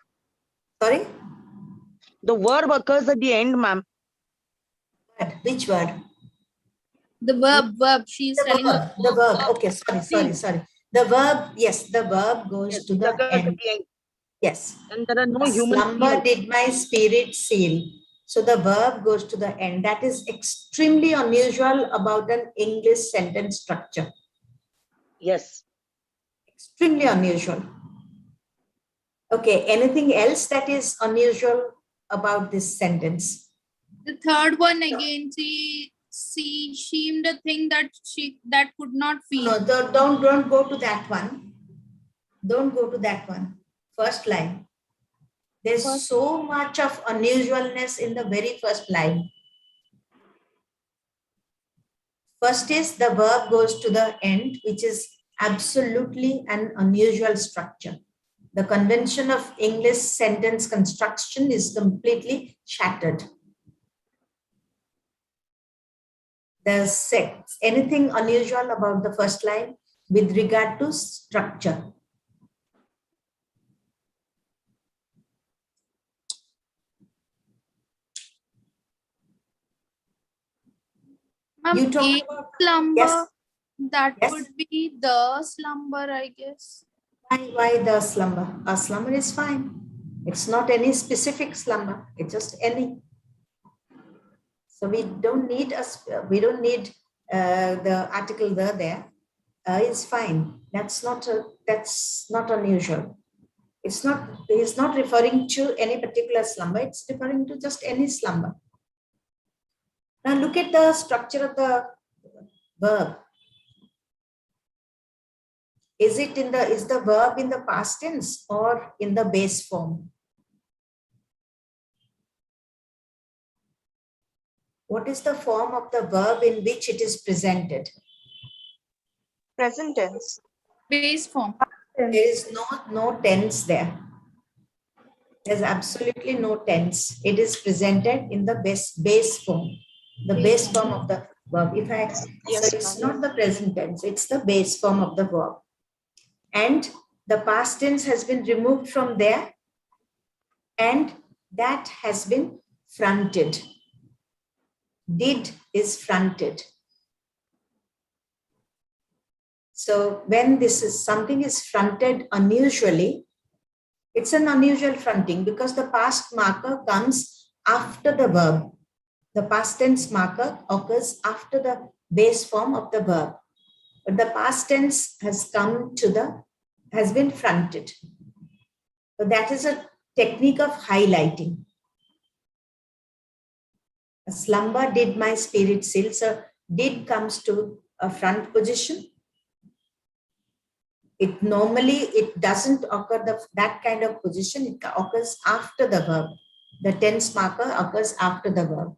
sorry? The verb occurs at the end, ma'am. Which word? The verb. She is telling The verb. Okay, sorry. The verb, yes, the verb goes to the Occurs end. at the end. Yes. And there are no A human slumber feelings. did my spirit sail. So the verb goes to the end. That is extremely unusual about an English sentence structure. Yes. Extremely unusual. Okay, anything else that is unusual about this sentence? the third one again. She seemed a thing that could not feel. No, don't go to that one. Don't go to that one. First line. There's so much of unusualness in the very first line. First is the verb goes to the end, which is absolutely an unusual structure. The convention of English sentence construction is completely shattered. There's anything unusual about the first line with regard to structure? You talked about slumber. Yes. That would be the slumber, I guess. Why the slumber? A slumber is fine. It's not any specific slumber. It's just any. So we don't need the article there. It's fine. That's not unusual. It's not referring to any particular slumber. It's referring to just any slumber. Now look at the structure of the verb. Is the verb in the past tense or in the base form? What is the form of the verb in which it is presented? Present tense. Base form. There is no tense there. There's absolutely no tense. It is presented in the base form. The base form of the verb. So it's not the present tense, it's the base form of the verb. And the past tense has been removed from there, and that has been fronted. Did is fronted. So when something is fronted unusually, it's an unusual fronting because the past marker comes after the verb. The past tense marker occurs after the base form of the verb. But the past tense has been fronted. So that is a technique of highlighting. A slumber did my spirit sail. So did comes to a front position. It doesn't occur that kind of position. It occurs after the verb. The tense marker occurs after the verb.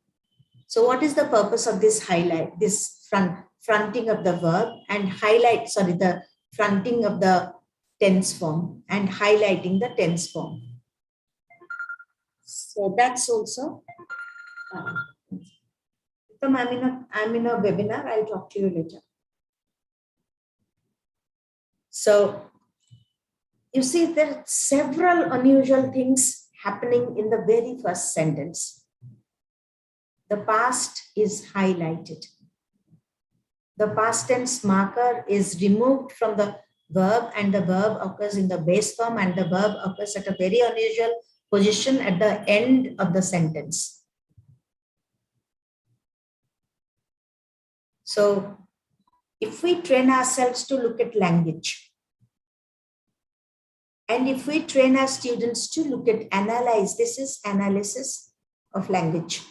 So what is the purpose of this highlight, this fronting of the verb and the fronting of the tense form and highlighting the tense form? So that's also, I'm in a webinar. I'll talk to you later. So you see, there are several unusual things happening in the very first sentence. The past is highlighted. The past tense marker is removed from the verb and the verb occurs in the base form and the verb occurs at a very unusual position at the end of the sentence. So if we train ourselves to look at language, And if we train our students to look at analyze, this is analysis of language.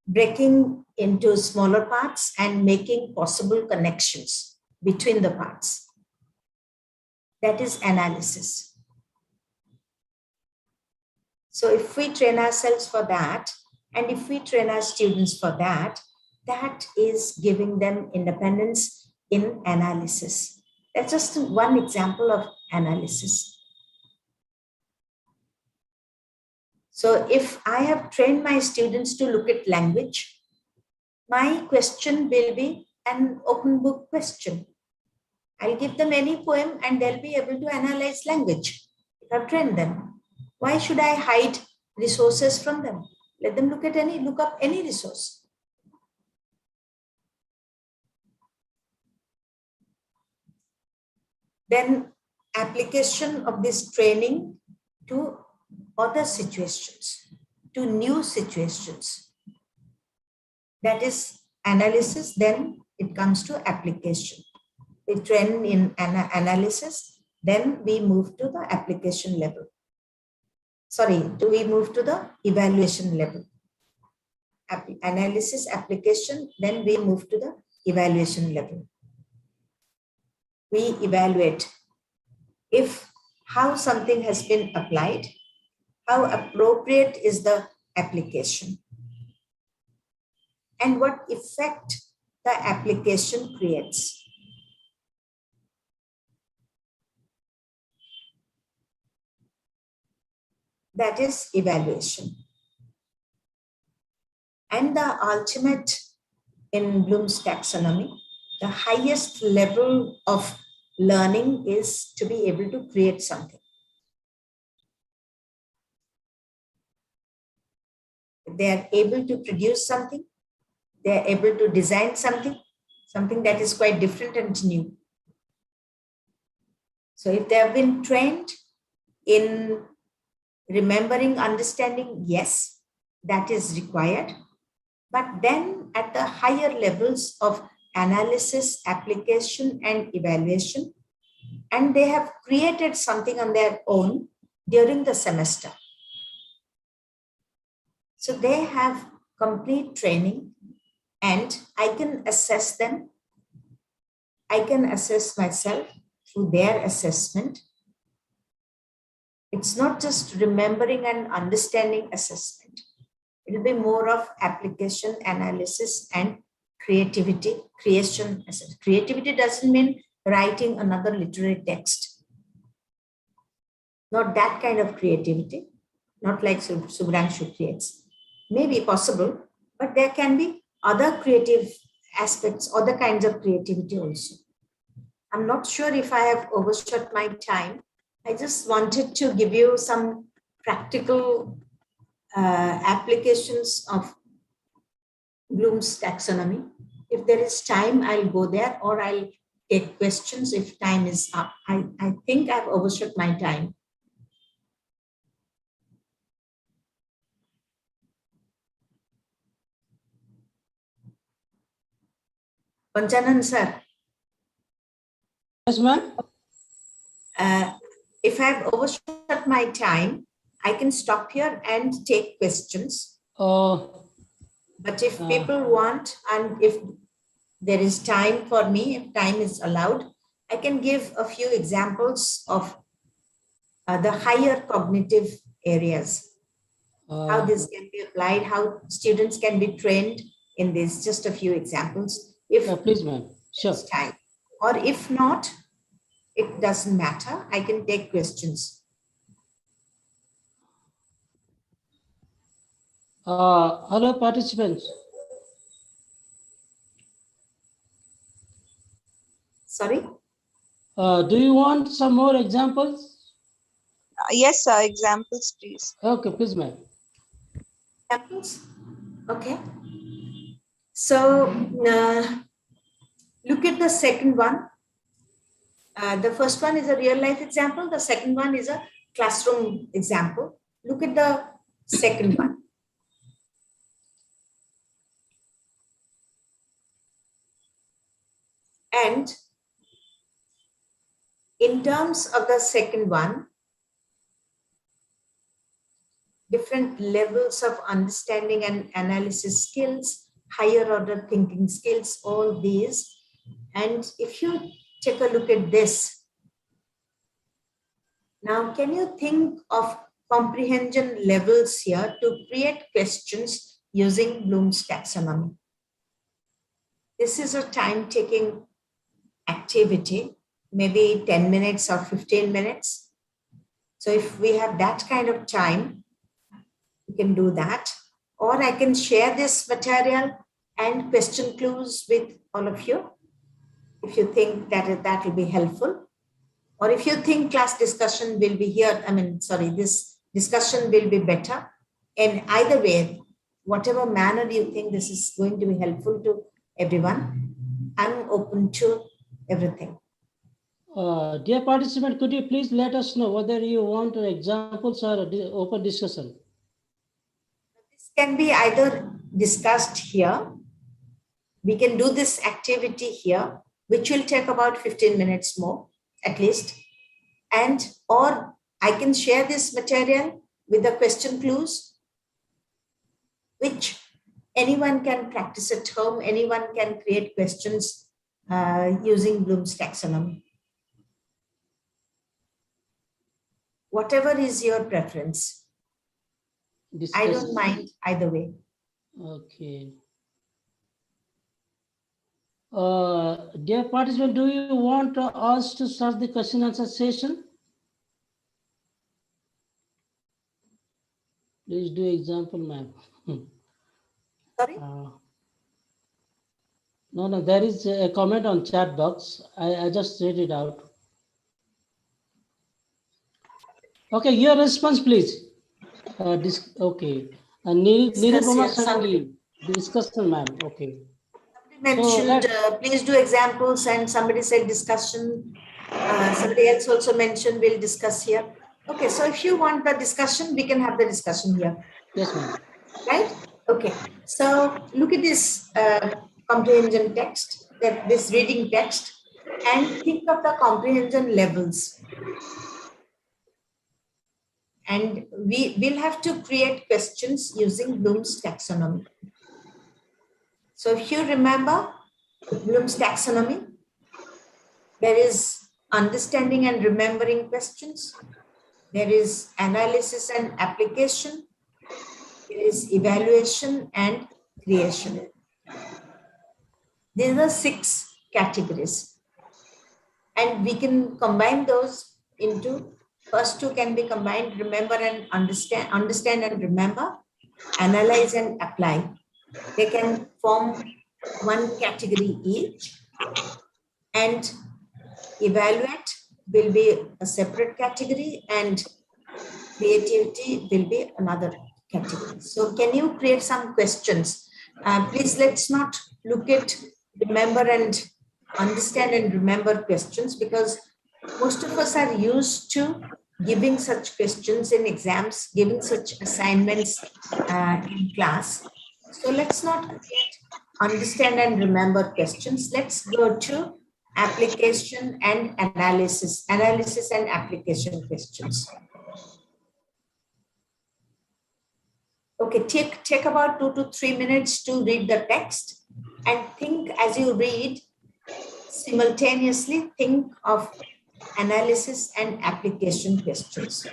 Breaking into smaller parts and making possible connections between the parts. That is analysis. So if we train ourselves for that, and if we train our students for that, that is giving them independence in analysis. That's just one example of analysis. So if I have trained my students to look at language, my question will be an open book question. I'll give them any poem and they'll be able to analyze language if I've trained them. Why should I hide resources from them? Let them look up any resource. Then application of this training to other situations, to new situations. That is analysis, then it comes to application. We train in analysis, then we move to the application level. We move to the evaluation level. Analysis, application, then we move to the evaluation level. We evaluate if how something has been applied, how appropriate is the application, and what effect the application creates. That is evaluation. And the ultimate in Bloom's taxonomy, the highest level of learning is to be able to create something. They are able to produce something, they are able to design something, something that is quite different and new. So if they have been trained in remembering, understanding, yes, that is required. But then at the higher levels of analysis, application, and evaluation, and they have created something on their own during the semester. So they have complete training and I can assess them. I can assess myself through their assessment. It's not just remembering and understanding assessment. It will be more of application, analysis, and creativity, creation. Creativity doesn't mean writing another literary text. Not that kind of creativity, not like Subhranshu creates. Maybe possible, but there can be other creative aspects, other kinds of creativity also. I'm not sure if I have overshot my time. I just wanted to give you some practical applications of Bloom's taxonomy. If there is time, I'll go there or I'll take questions if time is up. I think I've overshot my time. Panchanan sir. Yes, ma'am. If I've overshot my time, I can stop here and take questions. But if people want, and if there is time for me, if time is allowed, I can give a few examples of the higher cognitive areas. How this can be applied, how students can be trained in this. Just a few examples. If please, ma'am. Sure. Time. Or if not, it doesn't matter. I can take questions. Hello, participants. Sorry? Do you want some more examples? Yes, sir. Examples, please. Okay, please, ma'am. Examples? Okay. So, look at the second one. The first one is a real life example. The second one is a classroom example. Look at the second one. And In terms of the second one, different levels of understanding and analysis skills, higher order thinking skills, all these. And if you take a look at this, now can you think of comprehension levels here to create questions using Bloom's taxonomy? This is a time-taking activity, maybe 10 minutes or 15 minutes. So if we have that kind of time, we can do that. Or I can share this material and question clues with all of you, if you think that will be helpful. Or if you think class discussion will be here, this discussion will be better. And either way, whatever manner you think this is going to be helpful to everyone, I'm open to everything. Dear participant, could you please let us know whether you want examples or open discussion? This can be either discussed here. We can do this activity here, which will take about 15 minutes more, at least. And, or I can share this material with the question clues, which anyone can practice at home. Anyone can create questions using Bloom's taxonomy. Whatever is your preference. I don't mind either way. Okay. Dear participant, do you want us to start the question and answer session? Please do example, ma'am. Sorry? No, there is a comment on chat box. I just read it out. Okay, your response, please. Okay. Discussion, ma'am. Okay. Mentioned, please do examples, and somebody said discussion. Somebody else also mentioned we'll discuss here. Okay, so if you want the discussion, we can have the discussion here. Yes, ma'am. Right? Okay, so look at this comprehension text, this reading text, and think of the comprehension levels. And we will have to create questions using Bloom's taxonomy. So if you remember Bloom's taxonomy, there is understanding and remembering questions. There is analysis and application. There is evaluation and creation. These are 6 categories. And we can combine those into, first 2 can be combined, remember and understand and remember, analyze and apply. They can form 1 category each, and evaluate will be a separate category, and creativity will be another category. So can you create some questions? Please, let's not look at remember and understand and remember questions, because most of us are used to giving such questions in exams, giving such assignments in class. So let's not create understand and remember questions. Let's go to application and analysis and application questions. Okay, take about 2 to 3 minutes to read the text, and think as you read, simultaneously think of analysis and application questions.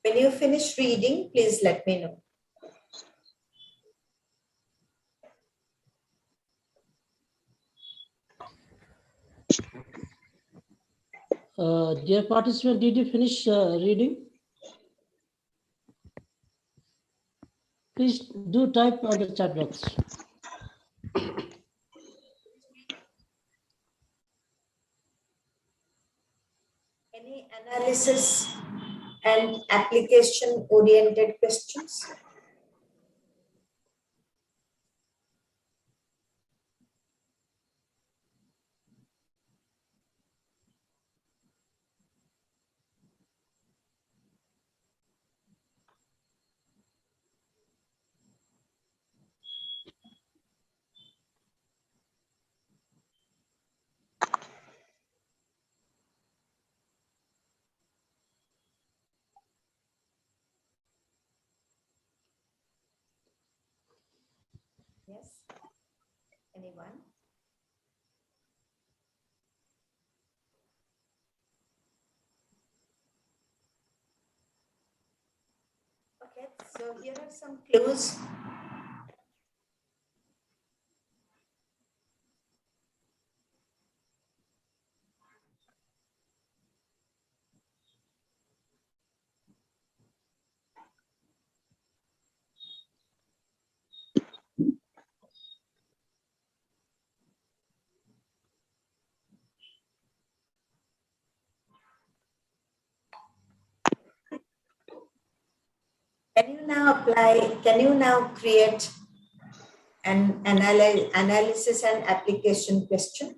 When you finish reading, please let me know. Dear participant, did you finish reading? Please do type on the chat box. Any analysis and application oriented questions. Yes, anyone? Okay, so here are some clues. Can you now create an analysis and application question?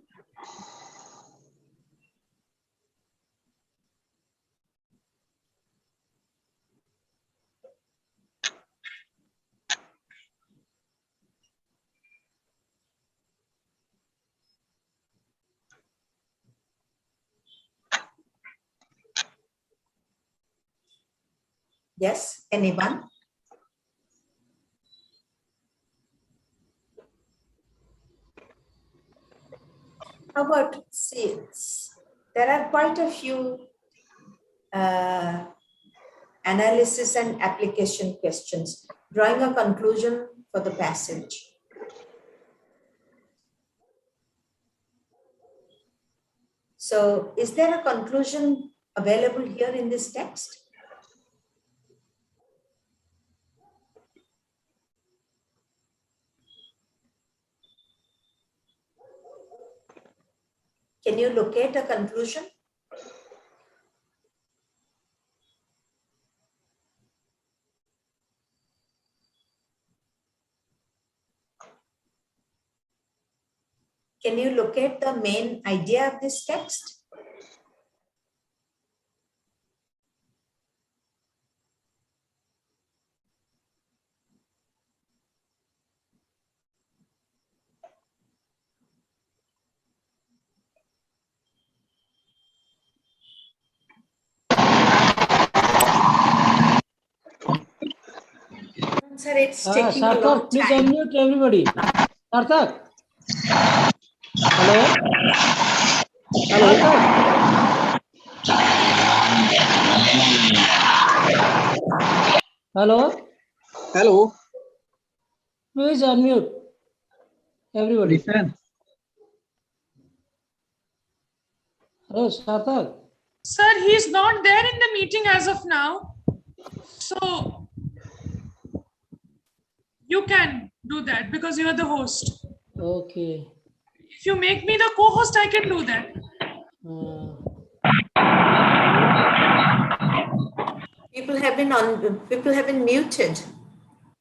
Yes, anyone? How about, see, there are quite a few analysis and application questions. Drawing a conclusion for the passage. So is there a conclusion available here in this text? Can you locate a conclusion? Can you locate the main idea of this text? Sir, it's taking a long Sarthak, please time. unmute everybody. Sarthak. Hello? Hello? Hello? Hello. Please unmute everybody. Listen. Hello, Sarthak. Sir, he's not there in the meeting as of now. So you can do that because you're the host. Okay. If you make me the co-host, I can do that. People have been muted.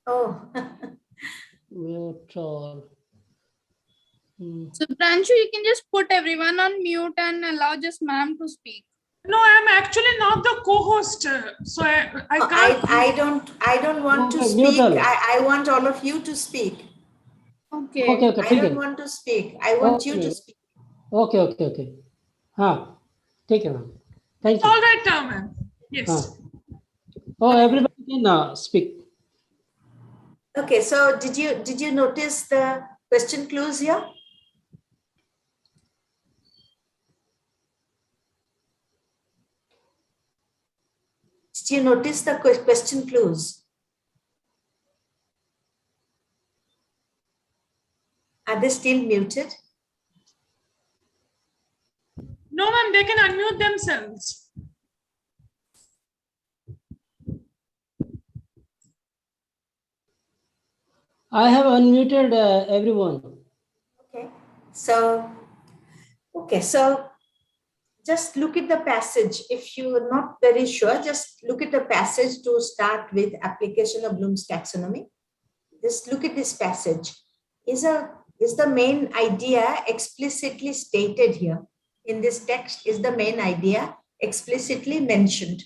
Oh. Mute all. So Pranshu, you can just put everyone on mute and allow just ma'am to speak. No, I'm actually not the co-host, so I can't. I don't want to speak. I want all of you to speak. Okay. I don't want to speak. I want you to speak. Okay. Take it, ma'am. Thank It's you. all right now, ma'am. Yes. Oh, everybody can speak. Okay, so did you notice the question clues here? Did you notice the question clues? Are they still muted? No, ma'am, they can unmute themselves. I have unmuted everyone. Okay, so just look at the passage. If you're not very sure, just look at the passage to start with application of Bloom's taxonomy. Just look at this passage. Is the main idea explicitly stated here? In this text, is the main idea explicitly mentioned?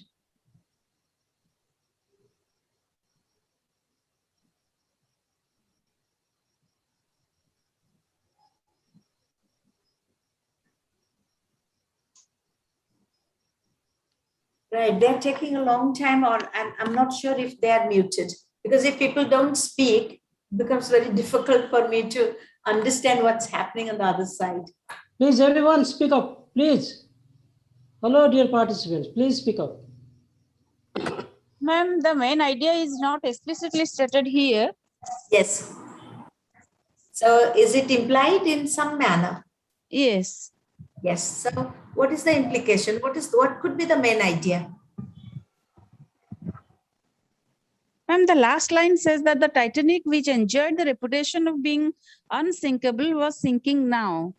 Right, they're taking a long time, or I'm not sure if they're muted, because if people don't speak, it becomes very difficult for me to understand what's happening on the other side. Please, everyone, speak up, please. Hello, dear participants, please speak up. Ma'am, the main idea is not explicitly stated here. Yes. So is it implied in some manner? Yes. Yes. So what is the implication? What could be the main idea? Ma'am, the last line says that the Titanic, which enjoyed the reputation of being unsinkable, was sinking now.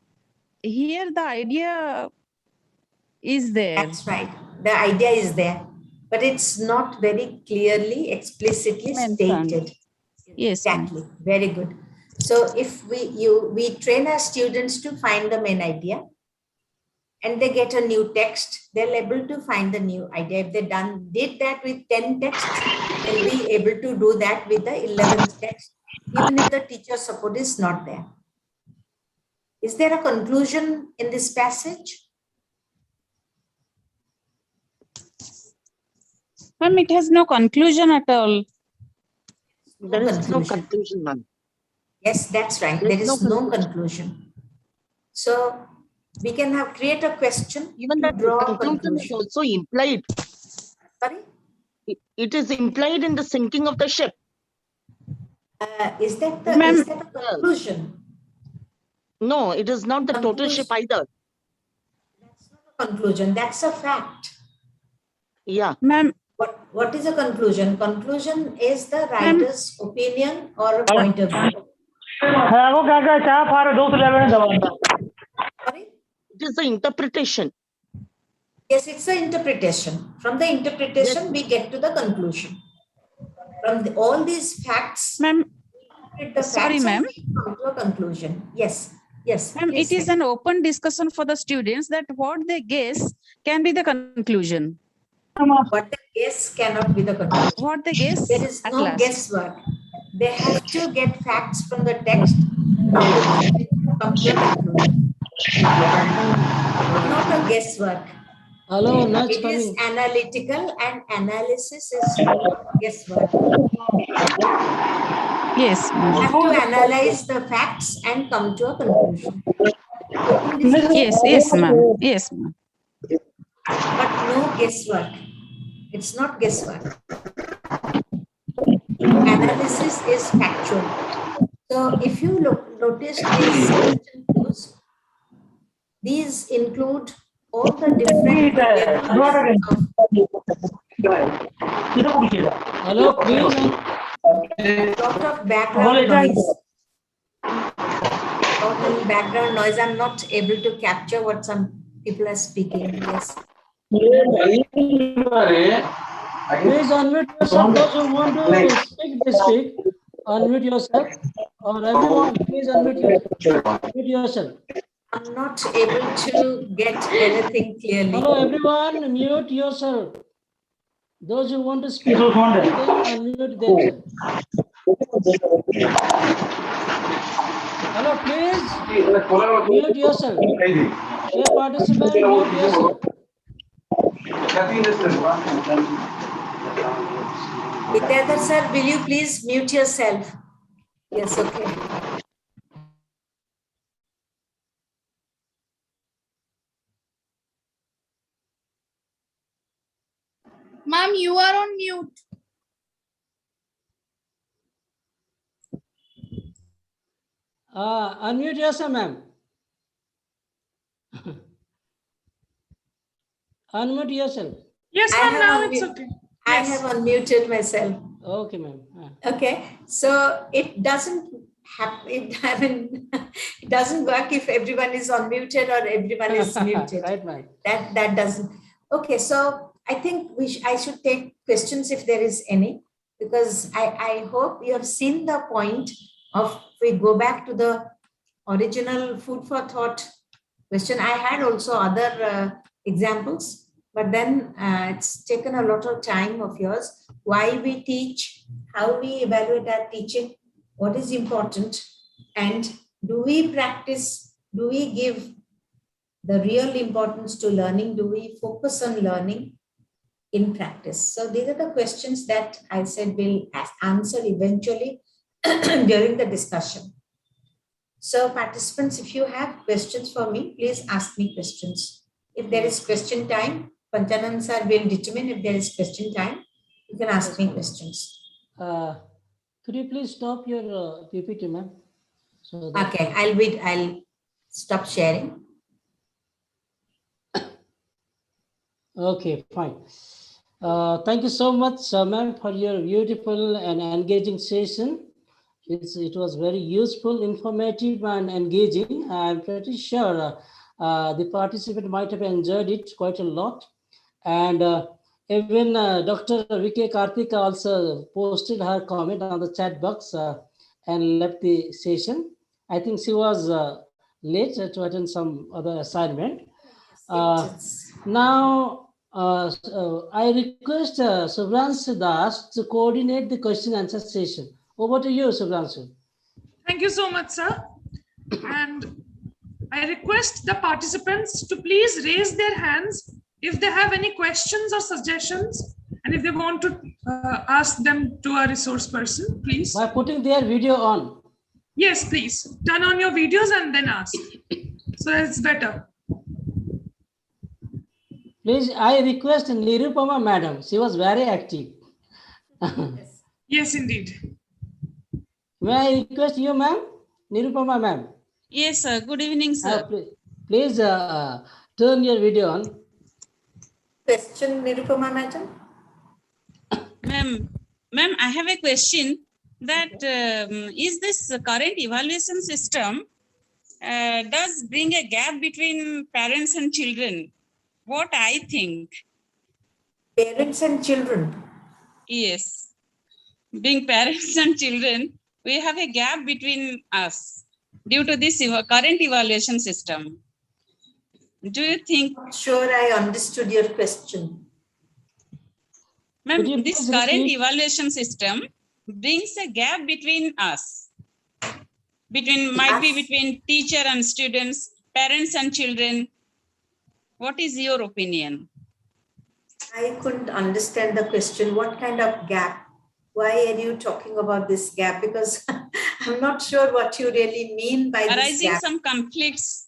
Here, the idea is there. That's right. The idea is there, but it's not very clearly, explicitly stated. Yes. Exactly. Very good. So if we train our students to find the main idea, and they get a new text, they're able to find the new idea. If they did that with 10 texts, they'll be able to do that with the 11th text, even if the teacher support is not there. Is there a conclusion in this passage? Ma'am, it has no conclusion at all. There is no conclusion, ma'am. Yes, that's right. There is no conclusion. So we can create a question. Even that conclusion is also implied. Sorry? It is implied in the sinking of the ship. Is that the conclusion? No, it is not the total ship either. That's not a conclusion. That's a fact. Yeah. Ma'am. What is a conclusion? Conclusion is the writer's opinion or a point of view. It is the interpretation. Yes, it's the interpretation. From the interpretation, we get to the conclusion. From all these facts, Sorry, ma'am. Come to a conclusion. Yes, yes. Ma'am, it is an open discussion for the students that what they guess can be the conclusion. What they guess cannot be the conclusion. What they guess? There is no guesswork. They have to get facts from the text to come to a conclusion. Not a guesswork. Hello, it is analytical, and analysis is not guesswork. Yes. You have to analyze the facts and come to a conclusion. Yes, ma'am. Yes, ma'am. But no guesswork. It's not guesswork. Analysis is factual. So if you notice these clues, these include all the different Hello, please. lot of background noise. Background noise. I'm not able to capture what some people are speaking. Yes. Please unmute yourself. Those who want to speak, they speak. Unmute yourself. Or everyone, please unmute yourself. Unmute yourself. I'm not able to get anything clearly. Hello, everyone. Mute yourself. Those who want to speak, they unmute themselves. Hello, please. Mute yourself. Dear participant, mute yourself. Vidyadhar sir, will you please mute yourself? Yes, okay. Ma'am, you are on mute. Unmute yourself, ma'am. Unmute yourself. Yes, ma'am, now it's okay. I have unmuted myself. Okay, ma'am. Okay, so it doesn't I mean, it doesn't work if everyone is unmuted or everyone is muted. Right. That doesn't. Okay, so I think I should take questions if there is any, because I hope you have seen the point of, we go back to the original food for thought question. I had also other examples, but then it's taken a lot of time of yours. Why we teach, how we evaluate our teaching, what is important, and do we practice, do we give the real importance to learning, do we focus on learning in practice? So these are the questions that I said we'll answer eventually during the discussion. So participants, if you have questions for me, please ask me questions. If there is question time, Panchanan sir will determine if there is question time. You can ask me questions. Could you please stop your PPT, ma'am? So Okay, I'll stop sharing. Okay, fine. Thank you so much, ma'am, for your beautiful and engaging session. It was very useful, informative, and engaging. I'm pretty sure the participant might have enjoyed it quite a lot. And even Dr. V.K. Karthika also posted her comment on the chat box and left the session. I think she was late to attend some other assignment. Now, I request Subhranshu Das to coordinate the question answer session. Over to you, Subhranshu. Thank you so much, sir. And I request the participants to please raise their hands if they have any questions or suggestions, and if they want to ask them to a resource person, please. By putting their video on. Yes, please. Turn on your videos and then ask. So it's better. Please, I request Nirupama madam. She was very active. Yes, indeed. May I request you, ma'am? Nirupama ma'am. Yes, sir. Good evening, sir. Please turn your video on. Question, Nirupama madam? Ma'am, I have a question that is this current evaluation system does bring a gap between parents and children? What I think. Parents and children? Yes. Being parents and children, we have a gap between us due to this current evaluation system. Do you think? Not sure I understood your question. Ma'am, this current evaluation system brings a gap between us. Might be between teacher and students, parents and children. What is your opinion? I couldn't understand the question. What kind of gap? Why are you talking about this gap? Because I'm not sure what you really mean by this gap. Arising some conflicts.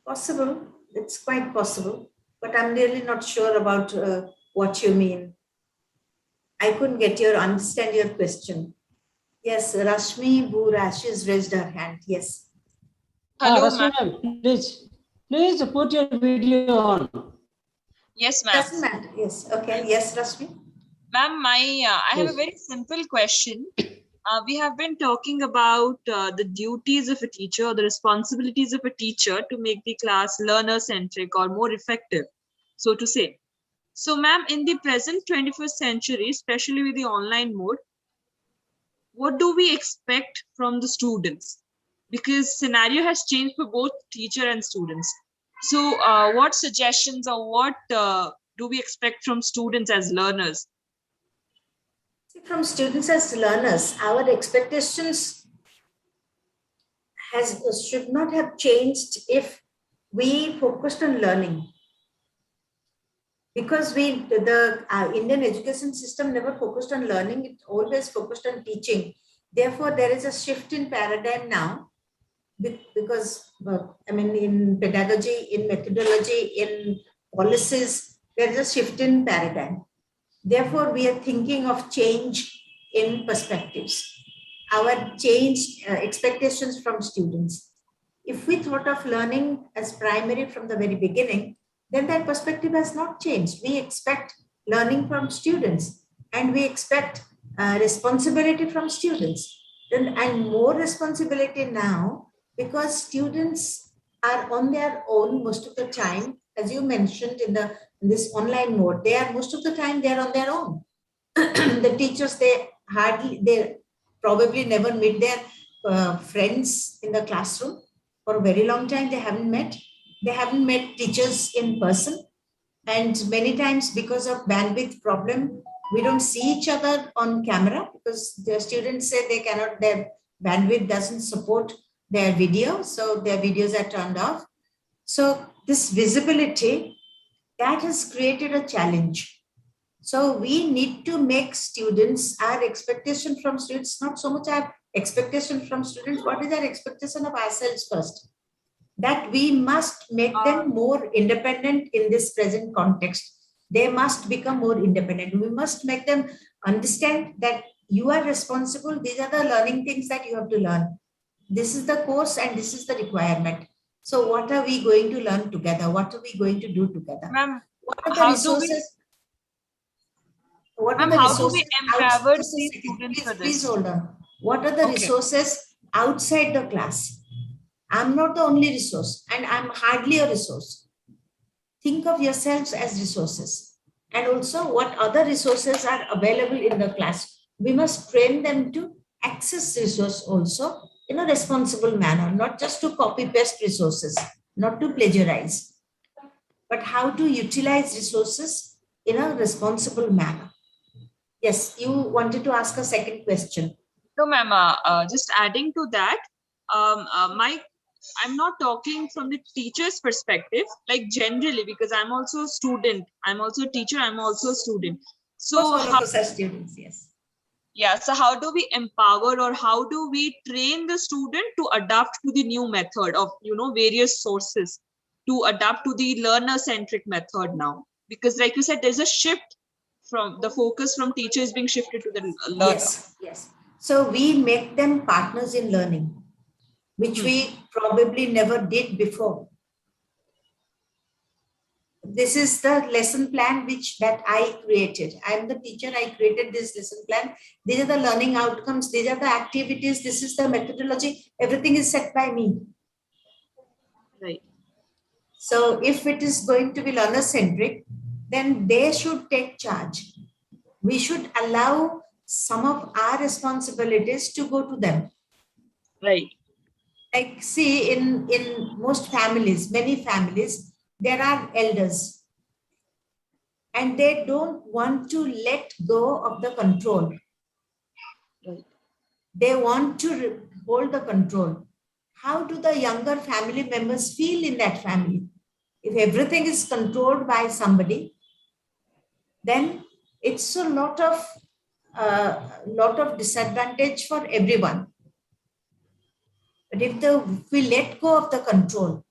Possible. It's quite possible. But I'm really not sure about what you mean. I couldn't understand your question. Yes, Rashmi Burash has raised her hand. Yes. Hello, Rashmi ma'am, please put your video on. Yes, ma'am. Doesn't matter. Yes. Okay. Yes, Rashmi. Ma'am, I have a very simple question. We have been talking about the duties of a teacher, or the responsibilities of a teacher to make the class learner-centric or more effective, so to say. So, ma'am, in the present 21st century, especially with the online mode, what do we expect from the students? Because scenario has changed for both teacher and students. So what suggestions or what do we expect from students as learners? From students as learners, our expectations should not have changed if we focused on learning. Because the Indian education system never focused on learning, it always focused on teaching. Therefore, there is a shift in paradigm now, because in pedagogy, in methodology, in policies, there is a shift in paradigm. Therefore, we are thinking of change in perspectives, our changed expectations from students. If we thought of learning as primary from the very beginning, then that perspective has not changed. We expect learning from students, and we expect responsibility from students. And more responsibility now, because students are on their own most of the time, as you mentioned in this online mode, they are most of the time they're on their own. The teachers, they probably never meet their friends in the classroom for a very long time. They haven't met teachers in person, and many times because of bandwidth problem, we don't see each other on camera because the students say their bandwidth doesn't support their video, so their videos are turned off. So this visibility, that has created a challenge. So we need to make students, our expectation from students, not so much our expectation from students, what is our expectation of ourselves first? That we must make them more independent in this present context. They must become more independent. We must make them understand that you are responsible. These are the learning things that you have to learn. This is the course and this is the requirement. So what are we going to learn together? What are we going to do together? Ma'am, what are the how resources? What are Ma'am, the how do resources we empower just a these second, students for please this? hold on. What are the Okay. resources outside the class? I'm not the only resource, and I'm hardly a resource. Think of yourselves as resources. And also what other resources are available in the class. We must train them to access resource also in a responsible manner, not just to copy paste resources, not to plagiarize, but how to utilize resources in a responsible manner. Yes, you wanted to ask a second question. No, ma'am, just adding to that, I'm not talking from the teacher's perspective, like generally, because I'm also a student, I'm also a teacher, I'm also a student. So all of us are students, yes. Yeah, so how do we empower or how do we train the student to adapt to the new method of, various sources, to adapt to the learner-centric method now? Because like you said, there's a shift from the focus from teachers being shifted to the learner. Yes. So we make them partners in learning, which we probably never did before. This is the lesson plan that I created. I'm the teacher, I created this lesson plan. These are the learning outcomes, these are the activities, this is the methodology, everything is set by me. Right. So if it is going to be learner-centric, then they should take charge. We should allow some of our responsibilities to go to them. Right. Like see, in most families, many families, there are elders and they don't want to let go of the control. Right. They want to hold the control. How do the younger family members feel in that family? If everything is controlled by somebody, then it's a lot of disadvantage for everyone. But if we let go of the control,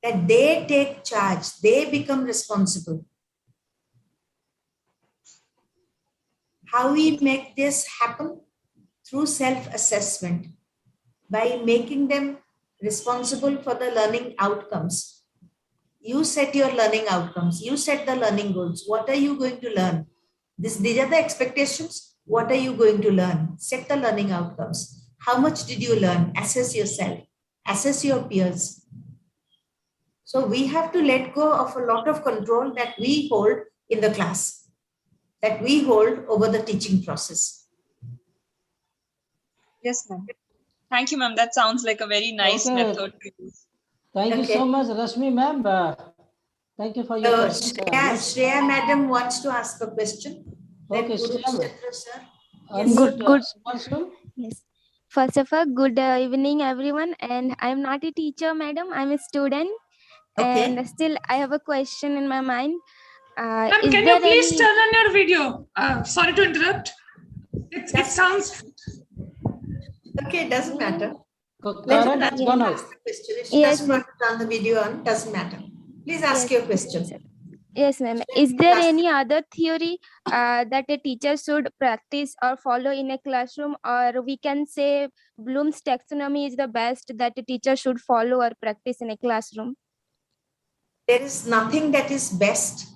that they take charge, they become responsible. How we make this happen? Through self-assessment, by making them responsible for the learning outcomes. You set your learning outcomes, you set the learning goals. What are you going to learn? These are the expectations. What are you going to learn? Set the learning outcomes. How much did you learn? Assess yourself, assess your peers. So we have to let go of a lot of control that we hold in the class, that we hold over the teaching process. Yes, ma'am. Thank you, ma'am. That sounds like a very nice method to use. Thank you so much, Rashmi, ma'am. Thank you for your question. Shreya madam wants to ask a question. Okay, Shreya. Good. Yes. First of all, good evening, everyone. And I'm not a teacher, madam. I'm a student. Okay. And still, I have a question in my mind. Ma'am, Is can there you please any... turn on your video? Sorry to interrupt. It sounds... Okay, it doesn't matter. Karan has gone out. If she doesn't want to turn the video on, doesn't matter. Please ask your question. Yes, ma'am. Is there any other theory that a teacher should practice or follow in a classroom, or we can say Bloom's taxonomy is the best that a teacher should follow or practice in a classroom? There is nothing that is best.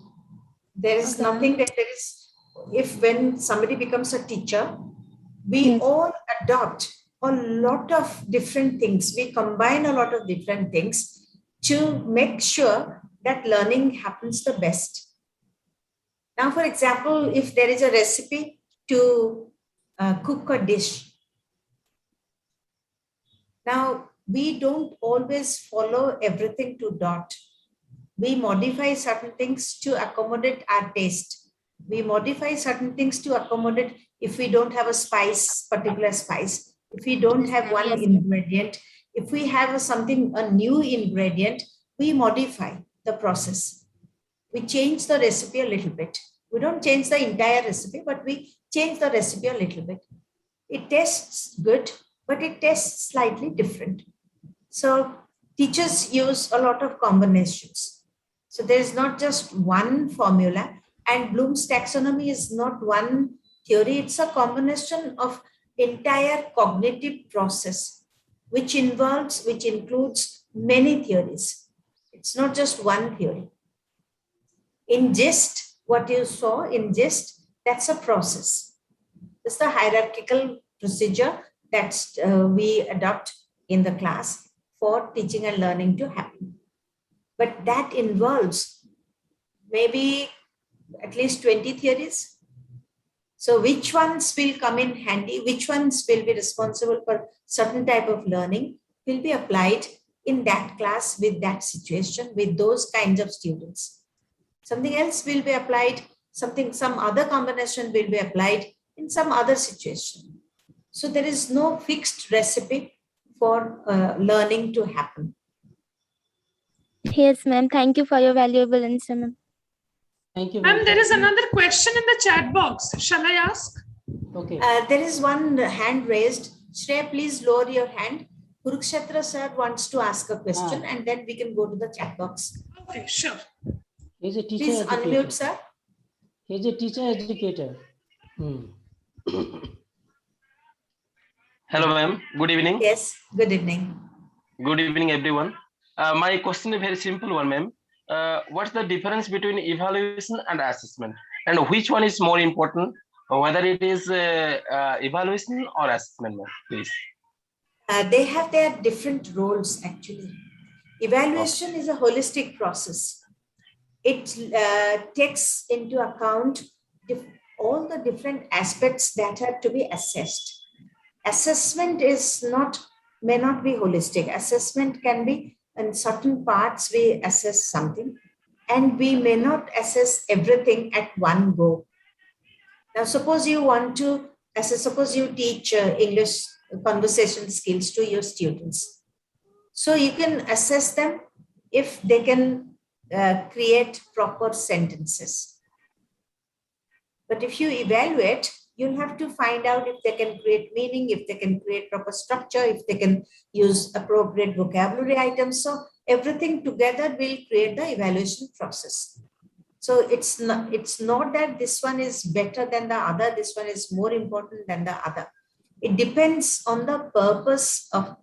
There is nothing that there is if when somebody becomes a teacher, we all adopt a lot of different things. We combine a lot of different things to make sure that learning happens the best. Now, for example, if there is a recipe to cook a dish, now we don't always follow everything to dot. We modify certain things to accommodate our taste. We modify certain things to accommodate if we don't have a spice, particular spice, if we don't have one ingredient, if we have a new ingredient, we modify the process. We change the recipe a little bit. We don't change the entire recipe, but we change the recipe a little bit. It tastes good, but it tastes slightly different. So teachers use a lot of combinations. So there is not just one formula, and Bloom's taxonomy is not one theory. It's a combination of entire cognitive process, which includes many theories. It's not just one theory. In GIST, what you saw in GIST, that's a process. It's the hierarchical procedure that we adopt in the class for teaching and learning to happen. But that involves maybe at least 20 theories. So which ones will come in handy, which ones will be responsible for certain type of learning will be applied in that class with that situation, with those kinds of students. Something else will be applied, some other combination will be applied in some other situation. So there is no fixed recipe for learning to happen. Yes, ma'am. Thank you for your valuable answer, ma'am. Thank you. Ma'am, there is another question in the chat box. Shall I ask? Okay. There is one hand raised. Shreya, please lower your hand. Kurukshetra sir wants to ask a question and then we can go to the chat box. Okay, sure. He's a teacher Please educator. unmute, sir. He's a teacher educator. Hello, ma'am. Good evening. Yes, good evening. Good evening, everyone. My question is a very simple one, ma'am. What's the difference between evaluation and assessment? And which one is more important, whether it is evaluation or assessment, ma'am, please? They have their different roles, actually. Evaluation is a holistic process. It takes into account all the different aspects that have to be assessed. Assessment may not be holistic. Assessment can be in certain parts we assess something and we may not assess everything at one go. Now, suppose you want to assess, suppose you teach English conversation skills to your students. So you can assess them if they can create proper sentences. But if you evaluate, you'll have to find out if they can create meaning, if they can create proper structure, if they can use appropriate vocabulary items. So everything together will create the evaluation process. So it's not that this one is better than the other, this one is more important than the other. It depends on the purpose of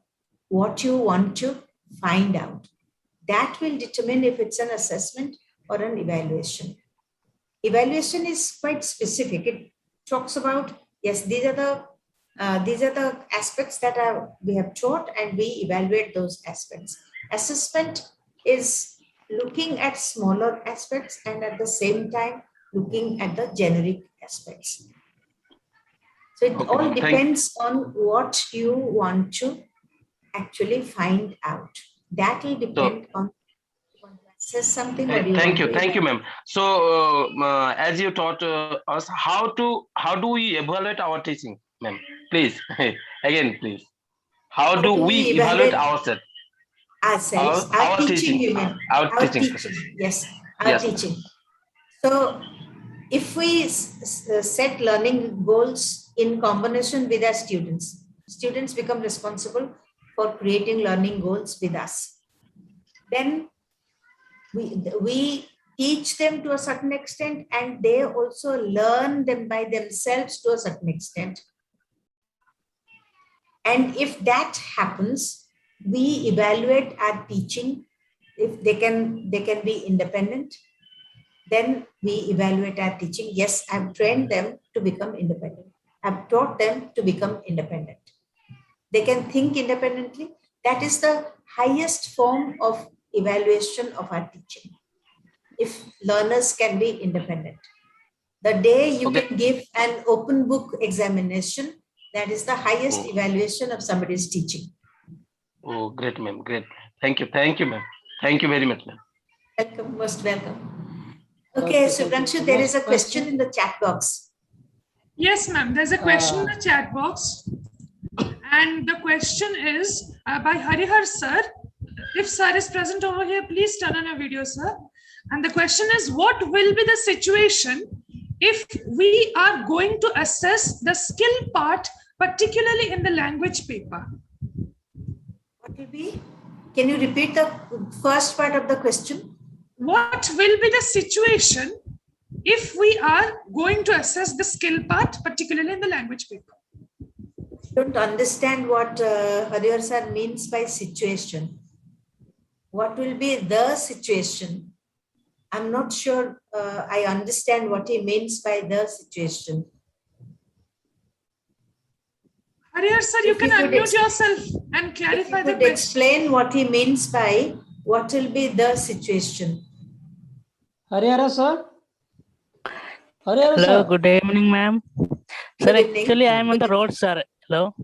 what you want to find out. That will determine if it's an assessment or an evaluation. Evaluation is quite specific. It talks about, yes, these are the aspects that we have taught and we evaluate those aspects. Assessment is looking at smaller aspects and at the same time looking at the generic aspects. So it all depends on what you want to actually find out. That will depend on assess something. Thank you, ma'am. So as you taught us, how do we evaluate our teaching, ma'am? Please, again, please. How do we evaluate ourselves? Our teaching, you mean? Our teaching. Yes, our teaching. So if we set learning goals in combination with our students, students become responsible for creating learning goals with us. Then we teach them to a certain extent and they also learn them by themselves to a certain extent. And if that happens, we evaluate our teaching if they can be independent. then we evaluate our teaching. Yes, I've trained them to become independent. I've taught them to become independent. They can think independently. That is the highest form of evaluation of our teaching. If learners can be independent. The day you can give an open book examination, that is the highest evaluation of somebody's teaching. Oh, great, ma'am. Great. Thank you, ma'am. Thank you very much, ma'am. Welcome, most welcome. Okay, Subhranshu, there is a question in the chat box. Yes, ma'am. There's a question in the chat box. And the question is by Harihar sir. If sir is present over here, please turn on your video, sir. And the question is, what will be the situation if we are going to assess the skill part, particularly in the language paper? What will be? Can you repeat the first part of the question? What will be the situation if we are going to assess the skill part, particularly in the language paper? I don't understand what Harihar sir means by situation. What will be the situation? I'm not sure I understand what he means by the situation. Harihar sir, you can unmute yourself and clarify the question. Explain what he means by what will be the situation. Harihar sir? Hello, good evening, ma'am. Sir, actually, I am on the road, sir. Hello.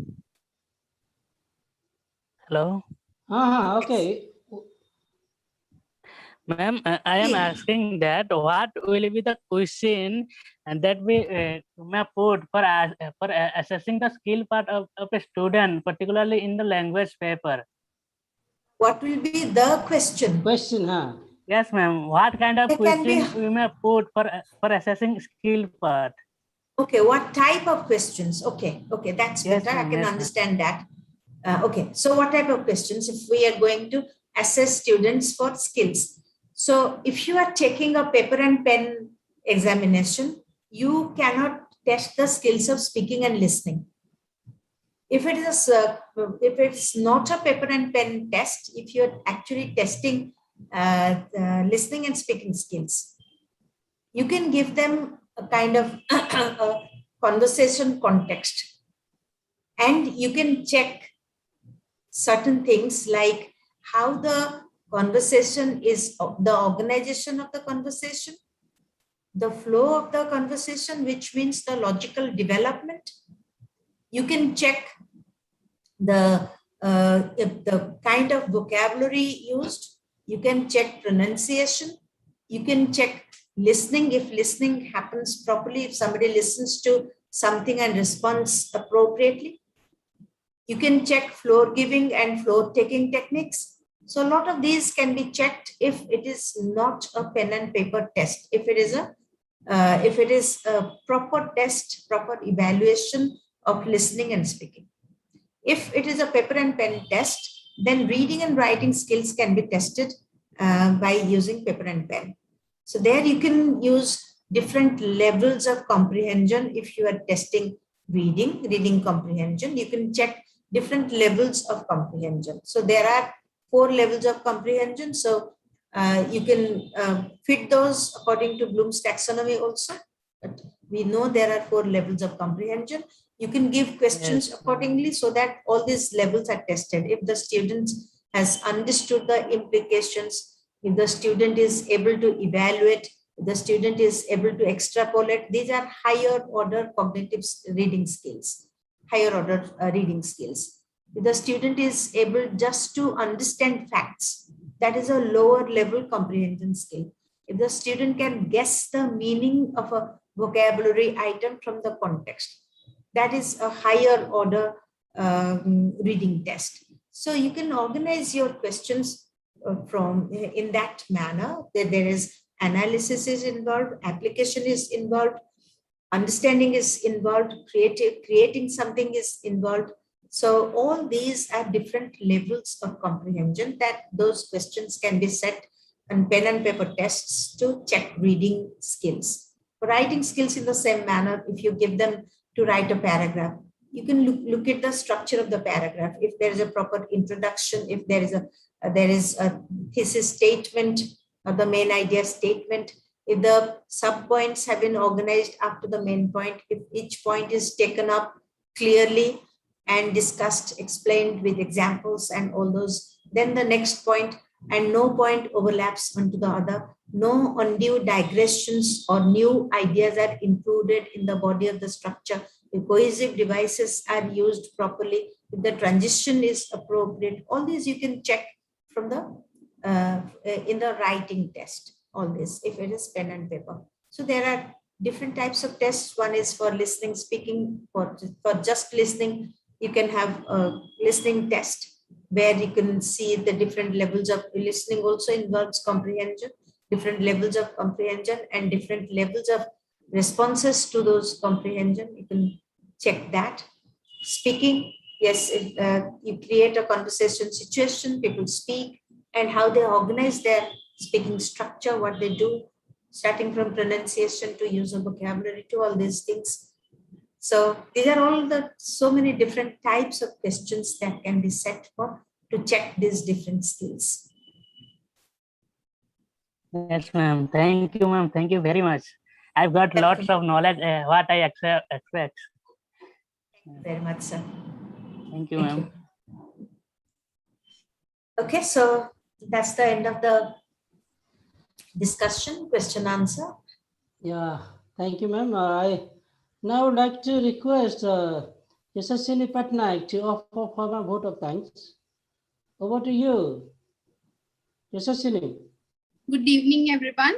Hello. Okay. Ma'am, I am asking that what will be the question and that we may put for assessing the skill part of a student, particularly in the language paper. What will be the question? Yes, ma'am. What kind of question we may put for assessing skill part? Okay, what type of questions? Okay, that's better. I can understand that. Okay, so what type of questions if we are going to assess students for skills? So if you are taking a paper and pen examination, you cannot test the skills of speaking and listening. If it's not a paper and pen test, if you're actually testing listening and speaking skills, you can give them a kind of a conversation context, and you can check certain things like how the conversation is, the organization of the conversation, the flow of the conversation, which means the logical development. You can check the kind of vocabulary used. You can check pronunciation. You can check listening, if listening happens properly, if somebody listens to something and responds appropriately. You can check floor giving and floor taking techniques. So a lot of these can be checked if it is not a pen and paper test. If it is a proper test, proper evaluation of listening and speaking. If it is a paper and pen test, then reading and writing skills can be tested by using paper and pen. So there you can use different levels of comprehension. If you are testing reading comprehension, you can check different levels of comprehension. So there are 4 levels of comprehension. So you can fit those according to Bloom's taxonomy also. But we know there are 4 levels of comprehension. You can give questions accordingly so that all these levels are tested. If the student has understood the implications, if the student is able to evaluate, if the student is able to extrapolate, these are higher order cognitive reading skills, higher order reading skills. If the student is able just to understand facts, that is a lower level comprehension skill. If the student can guess the meaning of a vocabulary item from the context, that is a higher order reading test. So you can organize your questions from in that manner, that there is analysis is involved, application is involved, understanding is involved, creating something is involved. So all these are different levels of comprehension that those questions can be set on pen and paper tests to check reading skills. For writing skills in the same manner, if you give them to write a paragraph, you can look at the structure of the paragraph. If there is a proper introduction, if there is a thesis statement or the main idea statement, if the sub-points have been organized after the main point, if each point is taken up clearly and discussed, explained with examples and all those, then the next point, and no point overlaps onto the other, no undue digressions or new ideas are included in the body of the structure, the cohesive devices are used properly, if the transition is appropriate, all these you can check from the in the writing test, all this, if it is pen and paper. So there are different types of tests. One is for listening, speaking, for just listening, you can have a listening test where you can see the different levels of listening also involves comprehension, different levels of comprehension and different levels of responses to those comprehension. You can check that. Speaking, yes, if you create a conversation situation, people speak, and how they organize their speaking structure, what they do, starting from pronunciation to use of vocabulary to all these things. So these are all the so many different types of questions that can be set for to check these different skills. Yes, ma'am. Thank you, ma'am. Thank you very much. I've got lots of knowledge what I expect. Thank you very much, sir. Thank you, ma'am. Okay, so that's the end of the discussion, question answer. Yeah, thank you, ma'am. I now would like to request Yashaswini Patnaik to offer for a vote of thanks. Over to you, Yashaswini. Good evening, everyone.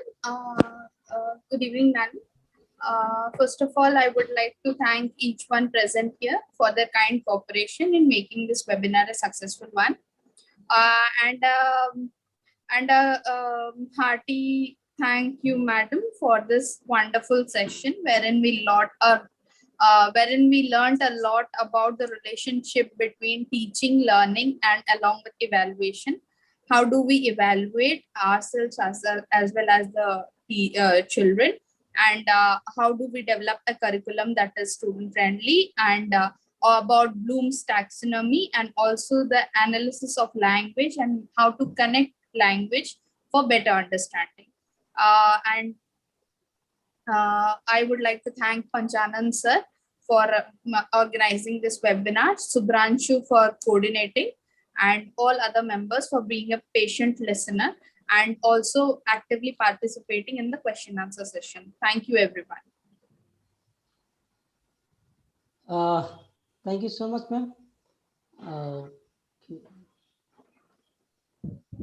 Good evening, ma'am. First of all, I would like to thank each one present here for their kind cooperation in making this webinar a successful one. And hearty thank you, madam, for this wonderful session wherein we learned a lot about the relationship between teaching, learning, and along with evaluation. How do we evaluate ourselves as well as the children? And how do we develop a curriculum that is student friendly, and about Bloom's taxonomy, and also the analysis of language and how to connect language for better understanding. I would like to thank Panchanan sir for organizing this webinar, Subhranshu for coordinating, and all other members for being a patient listener and also actively participating in the question answer session. Thank you, everyone. Thank you so much, ma'am.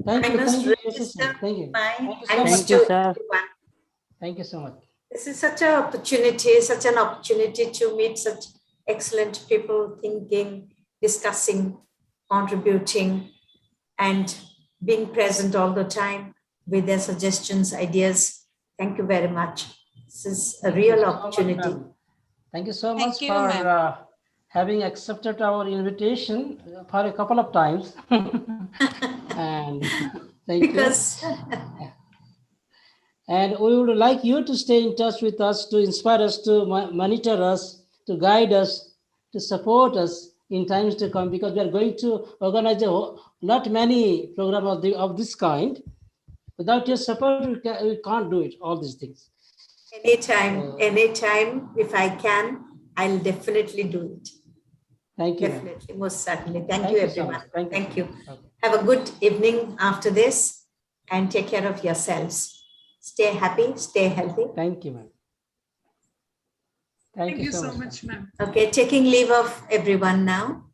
Thank you, Yashaswini. Thank you. Thank you, sir. Thank you so much. This is such an opportunity to meet such excellent people, thinking, discussing, contributing, and being present all the time with their suggestions, ideas. Thank you very much. This is a real opportunity. Thank you so much for having accepted our invitation for a couple of times. And thank you. And we would like you to stay in touch with us, to inspire us, to monitor us, to guide us, to support us in times to come, because we are going to organize not many programs of this kind. Without your support, we can't do it, all these things. Anytime, if I can, I'll definitely do it. Thank you. Definitely, most certainly. Thank you, everyone. So Thank you. Have a good evening after this, and take care of yourselves. Stay happy, stay healthy. Thank you, ma'am. Thank you so much, ma'am. Okay, taking leave of everyone now.